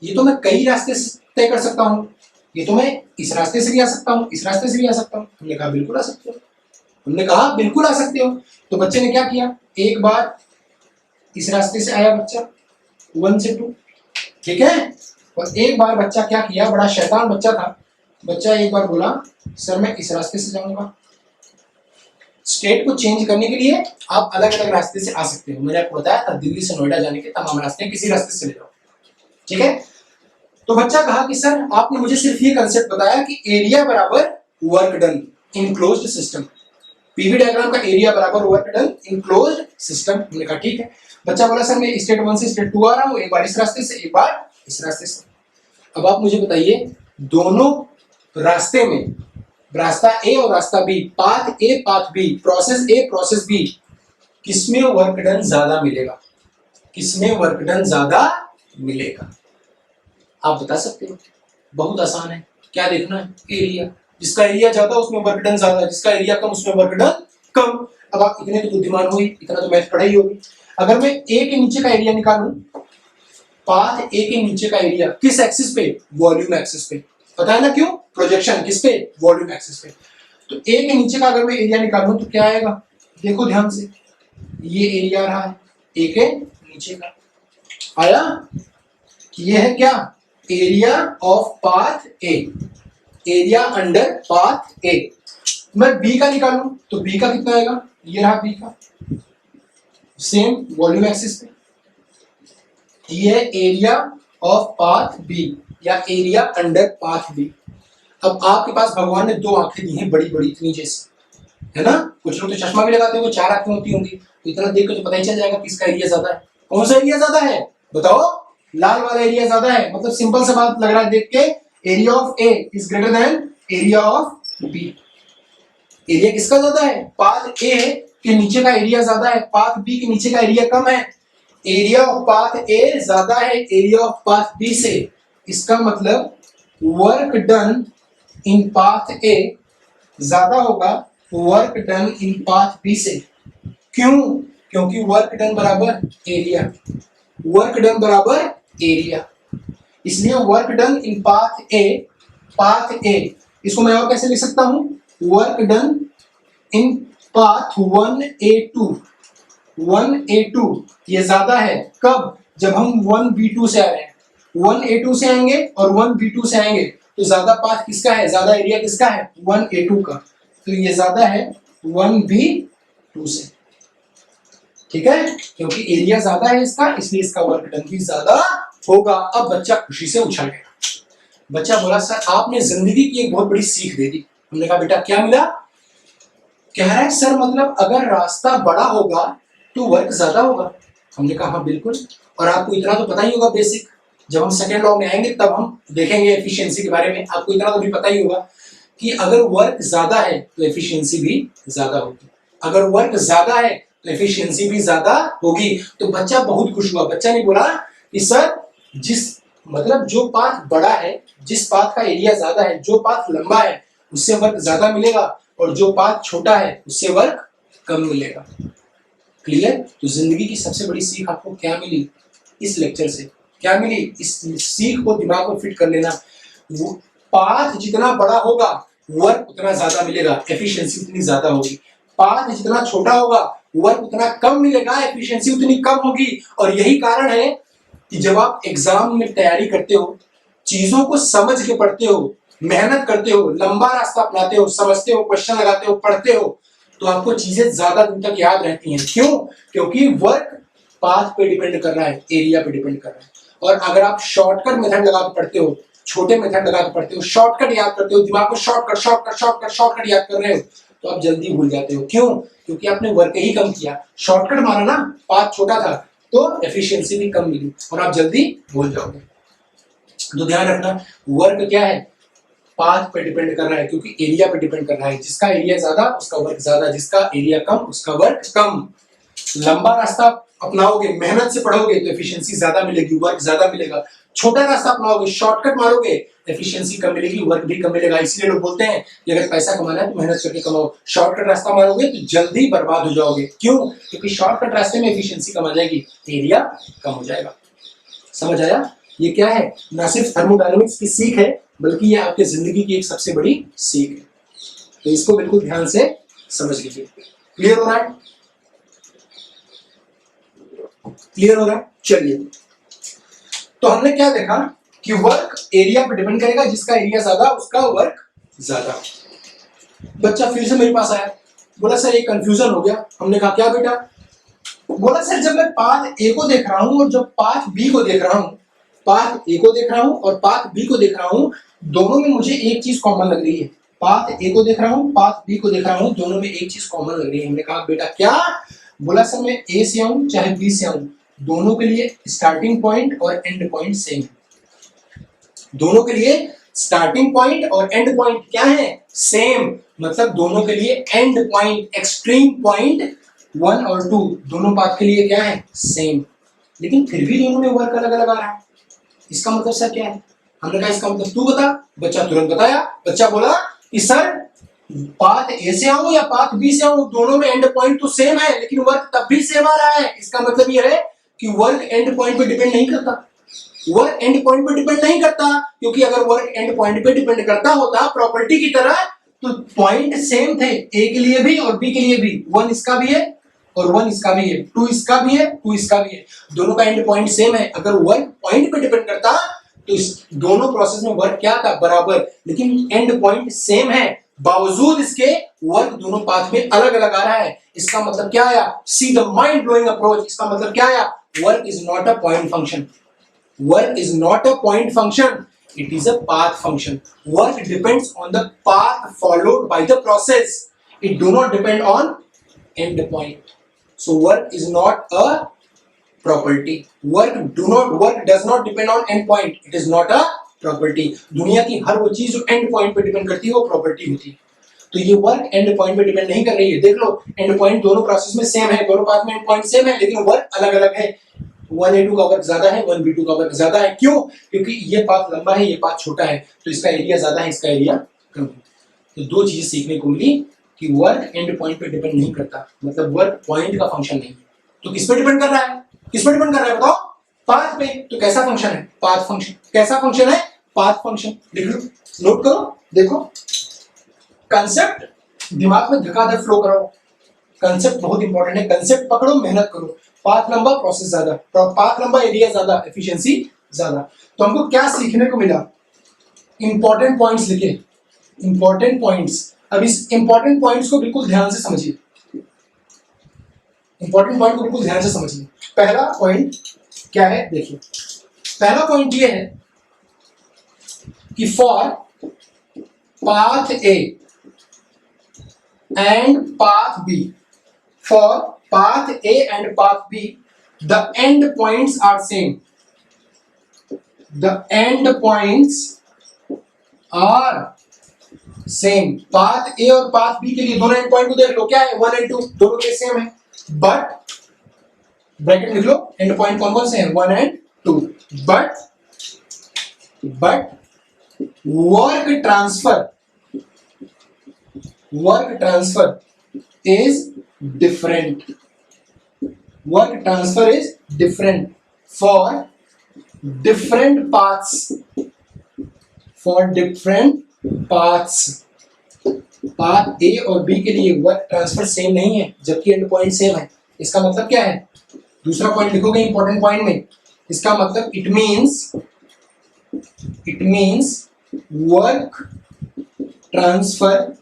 ये तो मैं कई रास्ते से तय कर सकता हूँ। ये तो मैं इस रास्ते से भी आ सकता हूँ, इस रास्ते से भी आ सकता हूँ। हमने कहा बिल्कुल आ सकते हो। हमने कहा बिल्कुल आ सकते हो। तो बच्चे ने क्या किया, एक बार इस रास्ते से आया बच्चा 1 से 2, ठीक है। और एक बार बच्चा क्या किया, बड़ा शैतान बच्चा था। बच्चा एक बार बोला सर मैं इस रास्ते से जाऊंगा। स्टेट को चेंज करने के लिए आप अलग अलग रास्ते से आ सकते हो। मैंने आपको बताया था दिल्ली से नोएडा जाने के तमाम रास्ते किसी रास्ते से ले जाओ, ठीक है। तो बच्चा कहा कि सर आपने मुझे सिर्फ ये कंसेप्ट बताया कि एरिया बराबर वर्क डन इन क्लोज्ड सिस्टम, पीवी डायग्राम का एरिया बराबर वर्क डन इन क्लोज्ड सिस्टम। हमने कहा ठीक है। बच्चा बोला सर मैं स्टेट 1 से स्टेट 2 आ रहा हूँ, एक बार इस रास्ते से एक बार इस रास्ते से। अब आप मुझे बताइए दोनों रास्ते में, रास्ता ए और रास्ता B, path A path B, process A process B, किसमें वर्क डन ज्यादा मिलेगा, किसमें वर्क डन ज्यादा मिलेगा? आप बता सकते हो, बहुत आसान है। क्या देखना है, एरिया। जिसका एरिया ज्यादा उसमें वर्क डन ज्यादा, जिसका एरिया कम उसमें वर्क डन कम। अब आप इतने तो बुद्धिमान हो ही, इतना तो मैथ पढ़ाई होगी। अगर मैं ए के नीचे का एरिया निकालूं, पाथ ए के नीचे का एरिया किस एक्सिस पे, वॉल्यूम एक्सिस पे। पता है ना क्यों, प्रोजेक्शन किस पे, वॉल्यूम एक्सिस पे। तो ए के नीचे का अगर मैं एरिया निकालूं तो क्या आएगा, देखो ध्यान से, ये एरिया रहा है ए के नीचे का, आया। ये है क्या, area of path A, area under path ए। मैं बी का निकालूं तो बी का कितना आएगा, ये रहा बी का, सेम वॉल्यूम एक्सिस पे। ये है एरिया ऑफ पाथ बी या एरिया अंडर पाथ बी। अब आपके पास भगवान ने 2 आंखें दी हैं बड़ी बड़ी, इतनी जैसी, है ना। कुछ लोग तो चश्मा भी लगाते होंगे, 4 आंखें होती होंगी, तो इतना देख के तो पता ही चल जाएगा किसका एरिया ज्यादा है। कौन सा एरिया ज्यादा है बताओ, लाल वाला एरिया ज्यादा है। मतलब सिंपल सा बात लग रहा है देख के, area of A is greater than area of B. Area किसका ज्यादा है, पाथ ए के नीचे का एरिया ज्यादा है, पाथ बी के नीचे का एरिया कम है। एरिया ऑफ पाथ ए ज्यादा है एरिया ऑफ पाथ बी से, इसका मतलब work done in path A ज्यादा होगा work done in path B से। क्यों, क्योंकि वर्क डन बराबर एरिया, वर्क डन बराबर एरिया, इसलिए work done in path A, path A, इसको मैं और कैसे लिख सकता हूं, work done in path 1A2, 1A2 ये ज्यादा है कब, जब हम 1B2 से आ रहे हैं। 1A2 से आएंगे और 1B2 से आएंगे तो ज्यादा पाथ किसका है, ज्यादा एरिया किसका है, 1A2 का। तो ये ज्यादा है 1B2 से, ठीक है, क्योंकि एरिया ज्यादा है इसका, इसलिए इसका वर्क डन भी ज्यादा होगा। अब बच्चा खुशी से उछल गया। बच्चा बोला सर आपने जिंदगी की एक बहुत बड़ी सीख दे दी। हमने कहा बेटा क्या मिला? कह रहा है सर मतलब अगर रास्ता बड़ा होगा तो वर्क ज्यादा होगा। हमने कहा हाँ बिल्कुल। और आपको इतना तो पता ही होगा बेसिक, जब हम सेकेंड लॉ में आएंगे तब हम देखेंगे एफिशिएंसी के बारे में, आपको इतना तो भी पता ही होगा कि अगर वर्क ज्यादा है तो एफिशिएंसी भी ज्यादा होगी, अगर वर्क ज्यादा है तो एफिशिएंसी भी ज्यादा होगी। तो बच्चा बहुत खुश हुआ, बच्चा ने बोला कि सर जिस मतलब जो पाथ बड़ा है, जिस पाथ का एरिया ज्यादा है, जो पाथ लंबा है उससे वर्क ज्यादा मिलेगा, और जो पाथ छोटा है उससे वर्क कम मिलेगा। क्लियर? तो जिंदगी की सबसे बड़ी सीख आपको क्या मिली इस लेक्चर से? क्या मिली? इस सीख को दिमाग में फिट कर लेना, वो पाथ जितना बड़ा होगा वर्क उतना ज्यादा मिलेगा, एफिशिएंसी उतनी ज्यादा होगी। पाथ जितना छोटा होगा वर्क उतना कम मिलेगा, एफिशिएंसी उतनी कम होगी। और यही कारण है कि जब आप एग्जाम में तैयारी करते हो, चीजों को समझ के पढ़ते हो, मेहनत करते हो, लंबा रास्ता अपनाते हो, समझते हो, क्वेश्चन लगाते हो, पढ़ते हो, तो आपको चीजें ज्यादा दिन तक याद रहती हैं। क्यों? क्योंकि वर्क पाथ पे डिपेंड कर रहा है, एरिया पे डिपेंड कर रहा है। और अगर आप शॉर्टकट मेथड लगा के पढ़ते हो, छोटे मेथड लगा के पढ़ते हो, शॉर्टकट याद करते हो, दिमाग को शॉर्टकट शॉर्टकट शॉर्टकट शॉर्टकट याद कर रहे हो, तो आप जल्दी भूल जाते हो। क्यों? क्योंकि आपने वर्क ही कम किया, शॉर्टकट मारा ना, पाथ छोटा था तो एफिशिएंसी भी कम मिली और आप जल्दी भूल जाओगे। तो ध्यान रखना, वर्क क्या है? पाथ पे डिपेंड कर रहा है, क्योंकि एरिया पे डिपेंड कर रहा है। जिसका एरिया ज्यादा उसका वर्क ज्यादा, जिसका एरिया कम उसका वर्क कम। लंबा रास्ता अपनाओगे, मेहनत से पढ़ोगे तो एफिशिएंसी ज्यादा मिलेगी, वर्क ज्यादा मिलेगा। छोटा रास्ता अपनाओगे, शॉर्टकट मारोगे, एफिशिएंसी कम मिलेगी, वर्क भी कम मिलेगा। इसलिए लोग बोलते हैं कि अगर पैसा कमाना है तो मेहनत करके कमाओ, शॉर्टकट रास्ता मारोगे तो जल्दी बर्बाद हो जाओगे। क्यों? क्योंकि शॉर्टकट रास्ते में एफिशिएंसी कम आ जाएगी, एरिया कम हो जाएगा। समझ आया? ये क्या है? ना सिर्फ थर्मोडायनामिक्स की सीख है, बल्कि ये आपके जिंदगी की एक सबसे बड़ी सीख है। तो इसको बिल्कुल ध्यान से समझ लीजिए। क्लियर हो रहा है? क्लियर हो रहा है? चलिए, तो हमने क्या देखा कि वर्क एरिया पे डिपेंड करेगा, जिसका एरिया ज्यादा उसका वर्क ज्यादा। बच्चा फिर से मेरे पास आया, बोला सर ये कंफ्यूजन हो गया। हमने कहा क्या बेटा? बोला सर जब मैं पाथ ए को देख रहा हूं और जब पाथ बी को देख रहा हूं, पाथ ए को देख रहा हूं और पाथ बी को देख रहा हूं, दोनों में मुझे एक चीज कॉमन लग रही है। पाथ ए को देख रहा हूं, पाथ बी को देख रहा हूं, दोनों में एक चीज कॉमन लग रही है। हमने कहा बेटा क्या? बोला सर मैं ए से आऊं चाहे बी से आऊं, दोनों के लिए स्टार्टिंग पॉइंट और एंड पॉइंट सेम है। दोनों के लिए स्टार्टिंग पॉइंट और एंड पॉइंट क्या है? सेम। मतलब दोनों के लिए एंड पॉइंट, एक्सट्रीम पॉइंट 1 और 2 दोनों पाथ के लिए क्या है? सेम। लेकिन फिर भी दोनों में वर्क अलग अलग आ रहा है। इसका मतलब सर क्या है? हमने कहा इसका मतलब तू बता। बच्चा तुरंत बताया। बच्चा बोला कि सर पाथ ए से आऊं या पाथ बी से आऊं, दोनों में एंड पॉइंट तो सेम है, लेकिन वर्क तब भी सेम आ रहा है। इसका मतलब ये है कि वर्क एंड पॉइंट पे डिपेंड नहीं करता। वर्क एंड पॉइंट पे डिपेंड नहीं करता, क्योंकि अगर वर्क एंड पॉइंट पे डिपेंड करता होता प्रॉपर्टी की तरह, तो पॉइंट सेम थे, ए के लिए भी और बी के लिए भी। 1 इसका भी है और 1 इसका भी है, 2 इसका भी है, 2 इसका भी है, दोनों का एंड पॉइंट सेम है। अगर वर्क पॉइंट पे डिपेंड करता तो इस दोनों प्रोसेस में वर्क क्या था? बराबर। लेकिन एंड पॉइंट सेम है, बावजूद इसके वर्क दोनों पाथ में अलग अलग आ रहा है। इसका मतलब क्या आया? See the mind blowing approach. इसका मतलब क्या आया? Work is not a point function. Work is not a point function, it is a path function. Work depends on the path followed by the process. It do not depend on end point. So work is not a property. Work does not depend on end point. It is not a property. दुनिया की हर वो चीज जो end point पे depend करती है वो property होती है। तो ये वर्क एंड पॉइंट पे डिपेंड नहीं कर रही है। देख लो, एंड पॉइंट दोनों प्रोसेस में सेम है, दोनों पाथ में एंड पॉइंट सेम है, लेकिन वर्क अलग अलग है। 1A2 का वर्क ज्यादा है, 1B2 का वर्क ज्यादा है। क्यों? क्योंकि ये पाथ लंबा है, ये पाथ छोटा है, तो इसका एरिया ज्यादा है, इसका एरिया कम है। तो दो चीजें सीखने को मिली कि वर्क एंड पॉइंट पे डिपेंड नहीं करता, मतलब वर्क पॉइंट का फंक्शन नहीं है। तो किस पे डिपेंड कर रहा है? किस पे डिपेंड कर रहा है बताओ? पाथ पे। तो कैसा फंक्शन है? Path function. कैसा फंक्शन है? Path function. लिख लो, नोट करो, देखो कंसेप्ट दिमाग में धकाधक फ्लो कराओ। कंसेप्ट बहुत इंपॉर्टेंट है, कंसेप्ट पकड़ो, मेहनत करो। पाथ लंबा, प्रोसेस ज्यादा, पाथ लंबा, एरिया ज्यादा, एफिशिएंसी ज्यादा। तो हमको क्या सीखने को मिला? इंपॉर्टेंट पॉइंट्स लिखे, इंपॉर्टेंट पॉइंट्स। अब इस इंपॉर्टेंट पॉइंट्स को बिल्कुल ध्यान से समझिए, इंपॉर्टेंट पॉइंट को बिल्कुल ध्यान से समझिए। पहला पॉइंट क्या है? देखिए, पहला पॉइंट ये है कि for path A and path B, for path A and path B, the end points are same, the end points are same. Path ए और पाथ बी के लिए दोनों एंड पॉइंट को देख लो, क्या है 1 एंड 2 दोनों के सेम है, बट ब्रैकेट लिख लो एंड पॉइंट कौन कौन से हैं 1 and 2, but work transfer is different, work transfer is different for different paths, for different paths. Path ए और बी के लिए वर्क ट्रांसफर सेम नहीं है जबकि एंड पॉइंट सेम है। इसका मतलब क्या है, दूसरा पॉइंट लिखोगे इंपॉर्टेंट पॉइंट में, इसका मतलब it means work transfer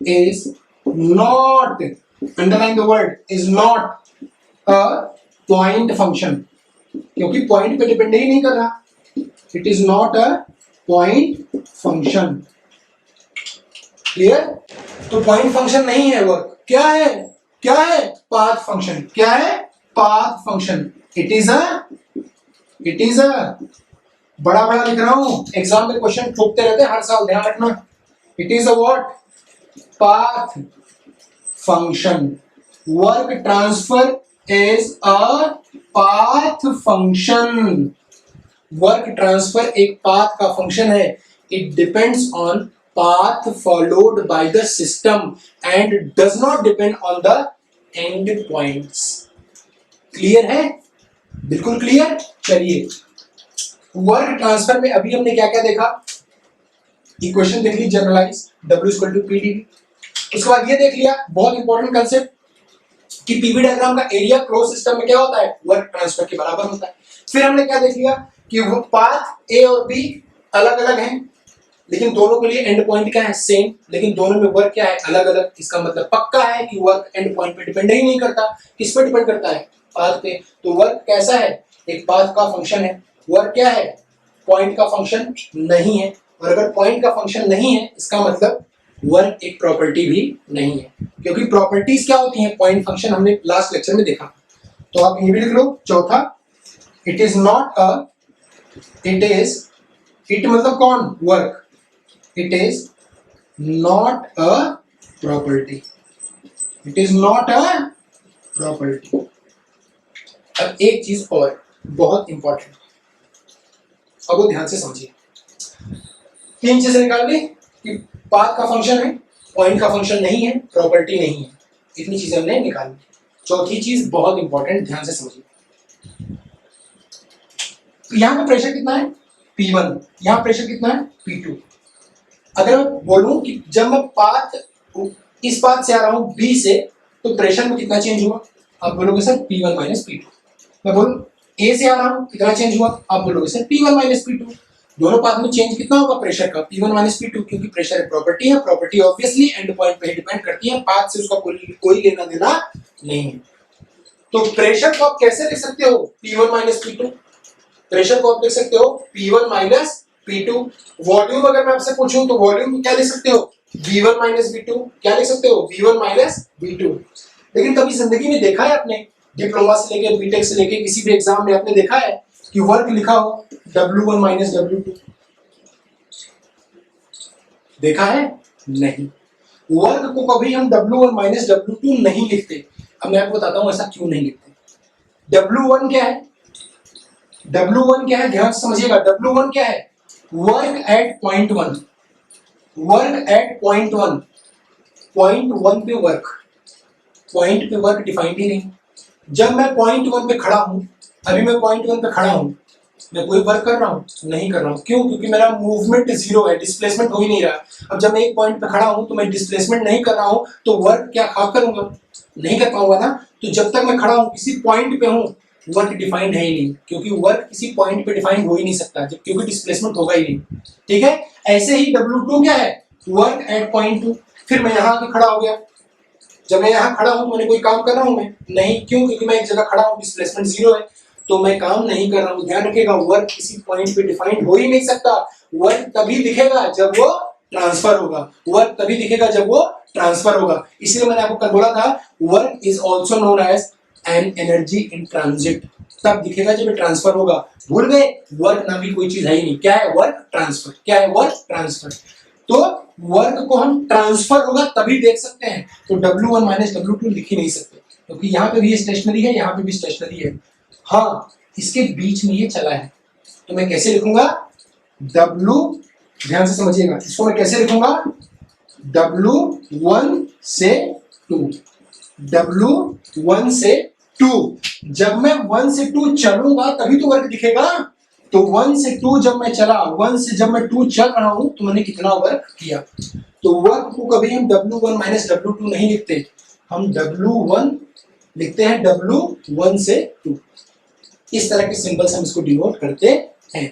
is not, underline the word, is not a point function, क्योंकि पॉइंट पे डिपेंड ही नहीं कर रहा, it is not a point function. Clear? तो पॉइंट फंक्शन नहीं है वर्क, क्या है, क्या है, पाथ फंक्शन। क्या है, path function. It is a बड़ा बड़ा लिख रहा हूं, एग्जाम में क्वेश्चन ठोकते रहते हैं हर साल, ध्यान रखना। It is a what, path function. Work transfer is a path function. Work transfer एक पाथ का फंक्शन है। It depends on path followed by the system and does not depend on the end points. Clear है? बिल्कुल clear. चलिए, work transfer में अभी हमने क्या क्या देखा, इक्वेशन देख ली generalize, W equal to P DV. उसके बाद ये देख लिया बहुत इंपॉर्टेंट कंसेप्ट कि पीवी डायग्राम का एरिया क्लोज सिस्टम में क्या होता है, वर्क ट्रांसफर के बराबर होता है। फिर हमने क्या देख लिया कि वो पाथ ए और बी अलग अलग हैं, लेकिन दोनों के लिए एंड पॉइंट क्या है, सेम, लेकिन दोनों में वर्क क्या है, अलग अलग। इसका मतलब पक्का है कि वर्क एंड पॉइंट पे डिपेंड ही नहीं करता। किस पे डिपेंड करता है, पाथ पे। तो वर्क कैसा है, एक पाथ का फंक्शन है। वर्क क्या है, पॉइंट का फंक्शन नहीं है। और अगर पॉइंट का फंक्शन नहीं है, इसका मतलब वर्क एक प्रॉपर्टी भी नहीं है, क्योंकि प्रॉपर्टीज क्या होती हैं, पॉइंट फंक्शन हमने लास्ट लेक्चर में देखा। तो आप ये भी लिख लो चौथा, it is not a, it मतलब कौन, work, it is not a property, it is not a property. अब एक चीज और बहुत इंपॉर्टेंट, अब वो ध्यान से समझिए। तीन चीजें निकाल ली कि पाथ का फंक्शन है, पॉइंट का फंक्शन नहीं है, प्रॉपर्टी नहीं है, इतनी चीजें हमने निकाल ली। चौथी चीज बहुत इंपॉर्टेंट, ध्यान से समझिए। तो यहां पे प्रेशर कितना है, P1, यहां प्रेशर कितना है, P2। अगर मैं बोलूं कि जब मैं पाथ इस पाथ से आ रहा हूं B से, तो प्रेशर में कितना चेंज हुआ, आप बोलोगे सर P1 माइनस P2। मैं बोलूं A से आ रहा हूं, कितना चेंज हुआ, आप बोलोगे सर P1 माइनस P2। दोनों पाथ में चेंज कितना होगा प्रेशर का, P1 माइनस P2, क्योंकि प्रेशर एक प्रॉपर्टी है, प्रॉपर्टी ऑब्वियसली एंड पॉइंट पे डिपेंड करती है, पाथ से उसका कोई लेना देना नहीं है। तो प्रेशर को आप कैसे लिख सकते हो, P1 माइनस P2। प्रेशर को आप लिख सकते हो P1 माइनस P2। वॉल्यूम अगर मैं आपसे पूछूं तो वॉल्यूम क्या लिख सकते हो, V1 माइनस V2। क्या लिख सकते हो, V1 माइनस V2। लेकिन कभी जिंदगी में देखा है आपने, डिप्लोमा से लेके बीटेक से लेके किसी भी एग्जाम में आपने देखा है कि वर्क लिखा हो W1 माइनस W2, देखा है? नहीं। वर्क को कभी हम W1 माइनस W2 नहीं लिखते। अब मैं आपको बताता हूं ऐसा क्यों नहीं लिखते। W1 क्या है, W1 क्या है, ध्यान से समझिएगा। W1 क्या है, work at point 1, work at point 1, point 1 पे वर्क, पॉइंट पे वर्क डिफाइंड ही नहीं। जब मैं पॉइंट 1 पे खड़ा हूं, अभी मैं पॉइंट 1 पे खड़ा हूं, मैं कोई वर्क कर रहा हूं, नहीं कर रहा हूं। क्यों? क्योंकि मेरा मूवमेंट जीरो है, डिस्प्लेसमेंट हो ही नहीं रहा। अब जब मैं एक पॉइंट पे खड़ा हूं तो मैं डिस्प्लेसमेंट नहीं कर रहा हूं, तो वर्क क्या खा करूंगा, नहीं कर पाऊंगा ना। तो जब तक मैं खड़ा हूं, किसी पॉइंट पे हूं, वर्क डिफाइंड है ही नहीं, क्योंकि वर्क किसी पॉइंट पे डिफाइंड हो ही नहीं सकता, जब क्योंकि डिस्प्लेसमेंट होगा ही नहीं। ठीक है? ऐसे ही W2 क्या है, वर्क एट पॉइंट 2। फिर मैं यहां आके खड़ा हो गया, जब मैं यहां खड़ा हूं तो मैंने कोई काम कर रहा हूं मैं, नहीं। क्यों? क्योंकि मैं एक जगह खड़ा हूं, डिस्प्लेसमेंट जीरो है, तो मैं काम नहीं कर रहा हूं। ध्यान रखिएगा, वर्क किसी पॉइंट पे डिफाइंड हो ही नहीं सकता। वर्क तभी दिखेगा जब वो ट्रांसफर होगा, वर्क तभी दिखेगा जब वो ट्रांसफर होगा। इसलिए मैंने आपको कल बोला था, work is also known as an energy in transit, तब दिखेगा जब ट्रांसफर होगा। भूल गए, वर्क ना भी कोई चीज है ही नहीं। क्या है वर्क? ट्रांसफर। क्या है वर्क? ट्रांसफर। तो वर्क को हम ट्रांसफर होगा तभी देख सकते हैं। तो W1 माइनस W2 लिख ही नहीं सकते, क्योंकि यहाँ पे भी स्टेशनरी है, यहाँ पे भी स्टेशनरी है। हाँ, इसके बीच में ये चला है, तो मैं कैसे लिखूंगा? W, ध्यान से समझिएगा, इसको मैं कैसे लिखूंगा? W1 से 2, W1 से 2। जब मैं 1 से 2 चलूंगा तभी तो वर्क दिखेगा। तो 1 से 2 जब मैं चला, 1 से जब मैं 2 चल रहा हूं तो मैंने कितना वर्क किया। तो वर्क को कभी हम W1 माइनस W2 नहीं लिखते, हम W1 लिखते हैं W1 से 2। इस तरह के सिंबल्स हम इसको डिनोट करते हैं।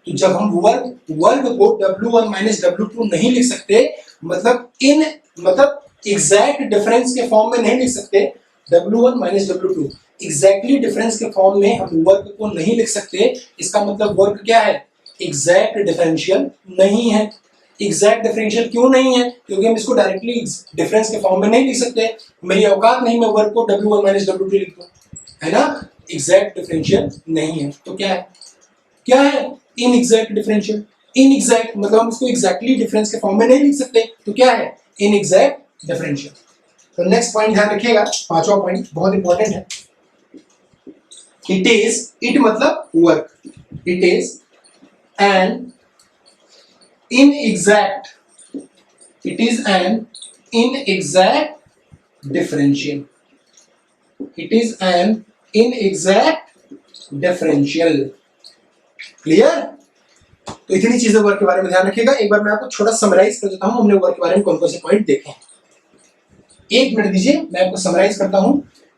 तो जब हम वर्क को W1 माइनस W2 नहीं लिख सकते, मतलब एग्जैक्ट डिफरेंस के फॉर्म में नहीं लिख सकते, W1 minus W2 exactly difference के फॉर्म में हम वर्क को नहीं लिख सकते। इसका मतलब वर्क क्या है? एग्जैक्ट डिफरेंशियल नहीं है। एग्जैक्ट डिफरेंशियल क्यों नहीं है? क्योंकि हम इसको डायरेक्टली डिफरेंस के फॉर्म में नहीं लिख सकते। मेरी औकात नहीं, मैं वर्क को W1 माइनस W2 लिख दूं, है ना? एग्जैक्ट डिफरेंशियल नहीं है। तो क्या है? क्या है? Inexact differential. इनएग्जैक्ट मतलब हम इसको एग्जैक्टली डिफरेंस के फॉर्म में नहीं लिख सकते। तो क्या है? Inexact differential. तो नेक्स्ट पॉइंट ध्यान रखिएगा, पांचवा पॉइंट बहुत इंपॉर्टेंट है। इट मतलब work, it is an inexact, it is an inexact differential, it is an inexact differential. Clear? तो इतनी चीजें वर्क के बारे में ध्यान रखिएगा। एक बार मैं आपको छोटा समराइज कर देता हूं, हमने वर्क के बारे में कौन कौन से पॉइंट देखे हैं। एक मिनट दीजिए, मैं आपको समराइज करता हूं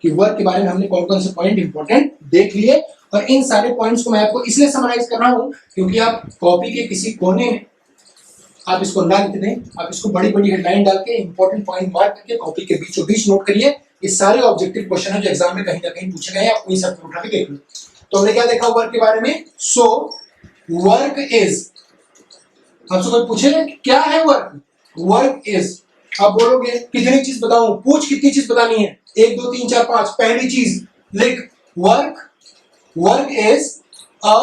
कि वर्क के बारे में हमने कौन कौन से पॉइंट इंपॉर्टेंट देख लिए। और इन सारे पॉइंट्स को मैं आपको इसलिए समराइज कर रहा हूं क्योंकि आप कॉपी के किसी कोने में आप इसको ना लिख दें, आप इसको बड़ी बड़ी हेडलाइन डाल के इंपॉर्टेंट पॉइंट मार्क करके कॉपी के बीचों बीच नोट करिए। ये सारे ऑब्जेक्टिव क्वेश्चन है जो एग्जाम में कहीं ना कहीं पूछे गए हैं, आप वही सब उठा के देख लो। तो हमने क्या देखा वर्क के बारे में? सो वर्क इज, आपसे कोई पूछे क्या है वर्क? वर्क इज, आप बोलोगे कितनी चीज बताऊं? पूछ कितनी चीज बतानी है? 1 2 3 4 5। पहली चीज लिख, work is a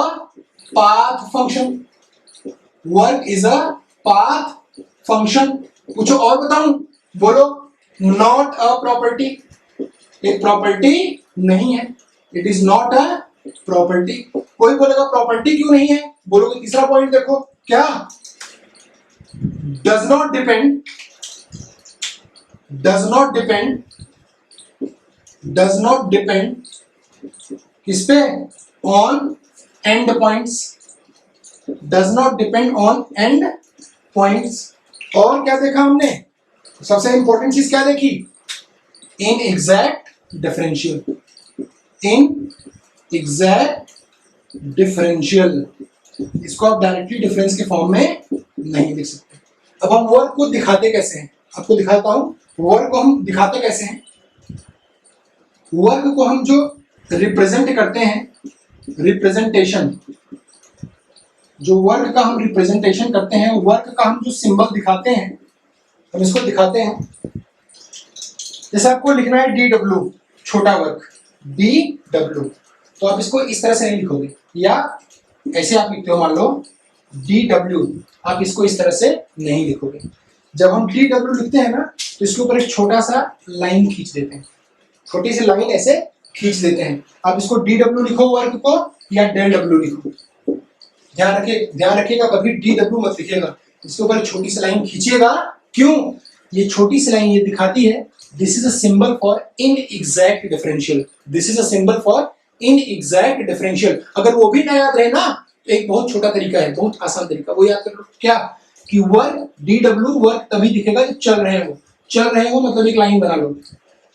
path function. Work is a path function. पूछो और बताऊं? बोलो नॉट अ प्रॉपर्टी, एक प्रॉपर्टी नहीं है। It is not a property. कोई बोलेगा प्रॉपर्टी क्यों नहीं है? बोलोगे तीसरा पॉइंट देखो, क्या? Does not depend, does not depend, does not depend किस पे? On and points, does not depend on and points. और क्या देखा हमने? सबसे इंपॉर्टेंट चीज क्या देखी? In exact differential, in exact differential. इसको आप डायरेक्टली डिफरेंस के फॉर्म में नहीं लिख सकते। अब हम वर्क को दिखाते कैसे हैं? आपको दिखाता हूं वर्क को हम दिखाते कैसे हैं। वर्क को हम जो रिप्रेजेंट करते हैं, रिप्रेजेंटेशन, जो वर्क का हम रिप्रेजेंटेशन करते हैं, वर्क का हम जो सिंबल दिखाते हैं, हम इसको दिखाते हैं। जैसे आपको लिखना है DW, छोटा वर्क DW, तो आप इसको इस तरह से नहीं लिखोगे, या ऐसे आप लिखते हो, मान लो DW, आप इसको इस तरह से नहीं लिखोगे। जब हम DW लिखते हैं ना, तो इसके ऊपर एक छोटा सा लाइन खींच देते हैं, छोटी सी लाइन ऐसे खींच देते हैं। आप इसको DW लिखो वर्क को, या डेल W लिखो। ध्यान रखिएगा कभी DW मत लिखिएगा, इसके ऊपर छोटी सी लाइन खींचिएगा। क्यों? ये छोटी सी लाइन ये दिखाती है this is a symbol for inexact differential, this is a symbol for inexact differential. अगर वो भी ना याद रहे ना, तो एक बहुत छोटा तरीका है, बहुत आसान तरीका, वो याद कर लो। क्या? कि वर्क DW वर्क तभी दिखेगा जब चल रहे हो। चल रहे हो मतलब एक लाइन बना लो,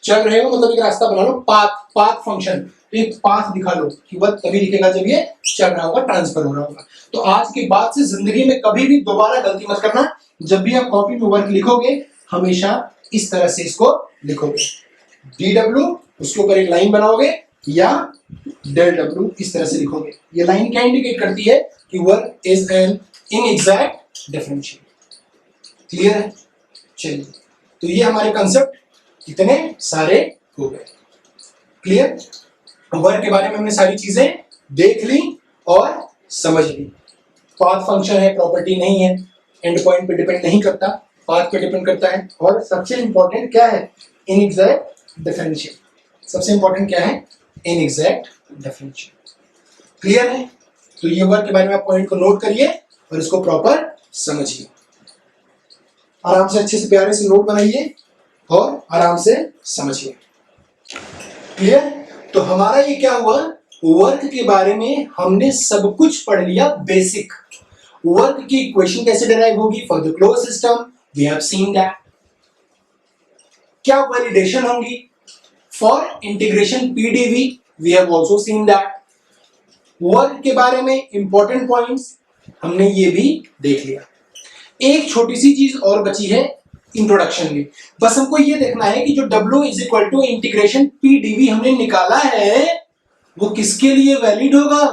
चल रहे हो मतलब एक रास्ता बना लो, पाथ फंक्शन, एक पाथ दिखा लो कि वर्क तभी दिखेगा जब ये चल रहा होगा, ट्रांसफर हो रहा होगा। तो आज के बाद से जिंदगी में कभी भी दोबारा गलती मत करना, जब भी आप कॉपी में वर्क लिखोगे हमेशा इस तरह से इसको लिखोगे, DW, उसके ऊपर एक लाइन बनाओगे, या डेल W इस तरह से लिखोगे। ये लाइन क्या इंडिकेट करती है? कि work is an inexact differential. Clear है? चलिए, तो ये हमारे कंसेप्ट कितने सारे हो गए। क्लियर? वर्क के बारे में हमने सारी चीजें देख ली और समझ ली। पाथ फंक्शन है, प्रॉपर्टी नहीं है, एंड पॉइंट पे डिपेंड नहीं करता, पाथ पे डिपेंड करता है। और सबसे इंपॉर्टेंट क्या है? Inexact differential. सबसे इंपॉर्टेंट क्या है? Inexact differential. क्लियर है? तो ये वर्क के बारे में आप पॉइंट को नोट करिए और इसको प्रॉपर समझिए। आराम से अच्छे से प्यारे से नोट बनाइए और आराम से समझिए। क्लियर? तो हमारा ये क्या हुआ? वर्क के बारे में हमने सब कुछ पढ़ लिया बेसिक। वर्क की इक्वेशन कैसे डिराइव होगी for the closed system, we have seen that. क्या वैलिडेशन होंगी for integration PDV, we have also seen that. Work के बारे में इंपॉर्टेंट पॉइंट्स हमने ये भी देख लिया। एक छोटी सी चीज और बची है इंट्रोडक्शन में। बस हमको ये देखना है कि जो W is equal to integration PDV हमने निकाला है वो किसके लिए वैलिड होगा,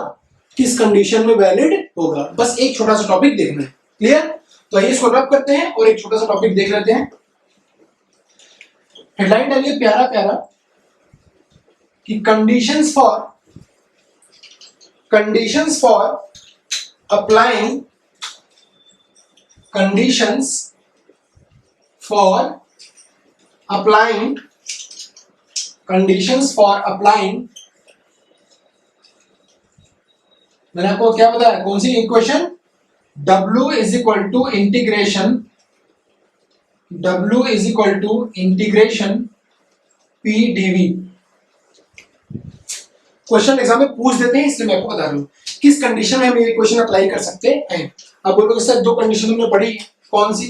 किस कंडीशन में वैलिड होगा। बस एक छोटा सा टॉपिक देखना है। क्लियर? तो आइए इसको रब करते हैं और एक छोटा सा टॉपिक देख लेते हैं। हेडलाइन डालिए प्यारा प्यारा कि conditions for applying conditions for applying मैंने आपको क्या बताया? कौन सी equation? W is equal to integration PDV. Question exam में पूछ देते हैं इसलिए मैं आपको बता रहा हूं किस कंडीशन में हम ये इक्वेशन अप्लाई कर सकते हैं। अब बोलोगे सर दो कंडीशन हमने पढ़ी, कौन सी?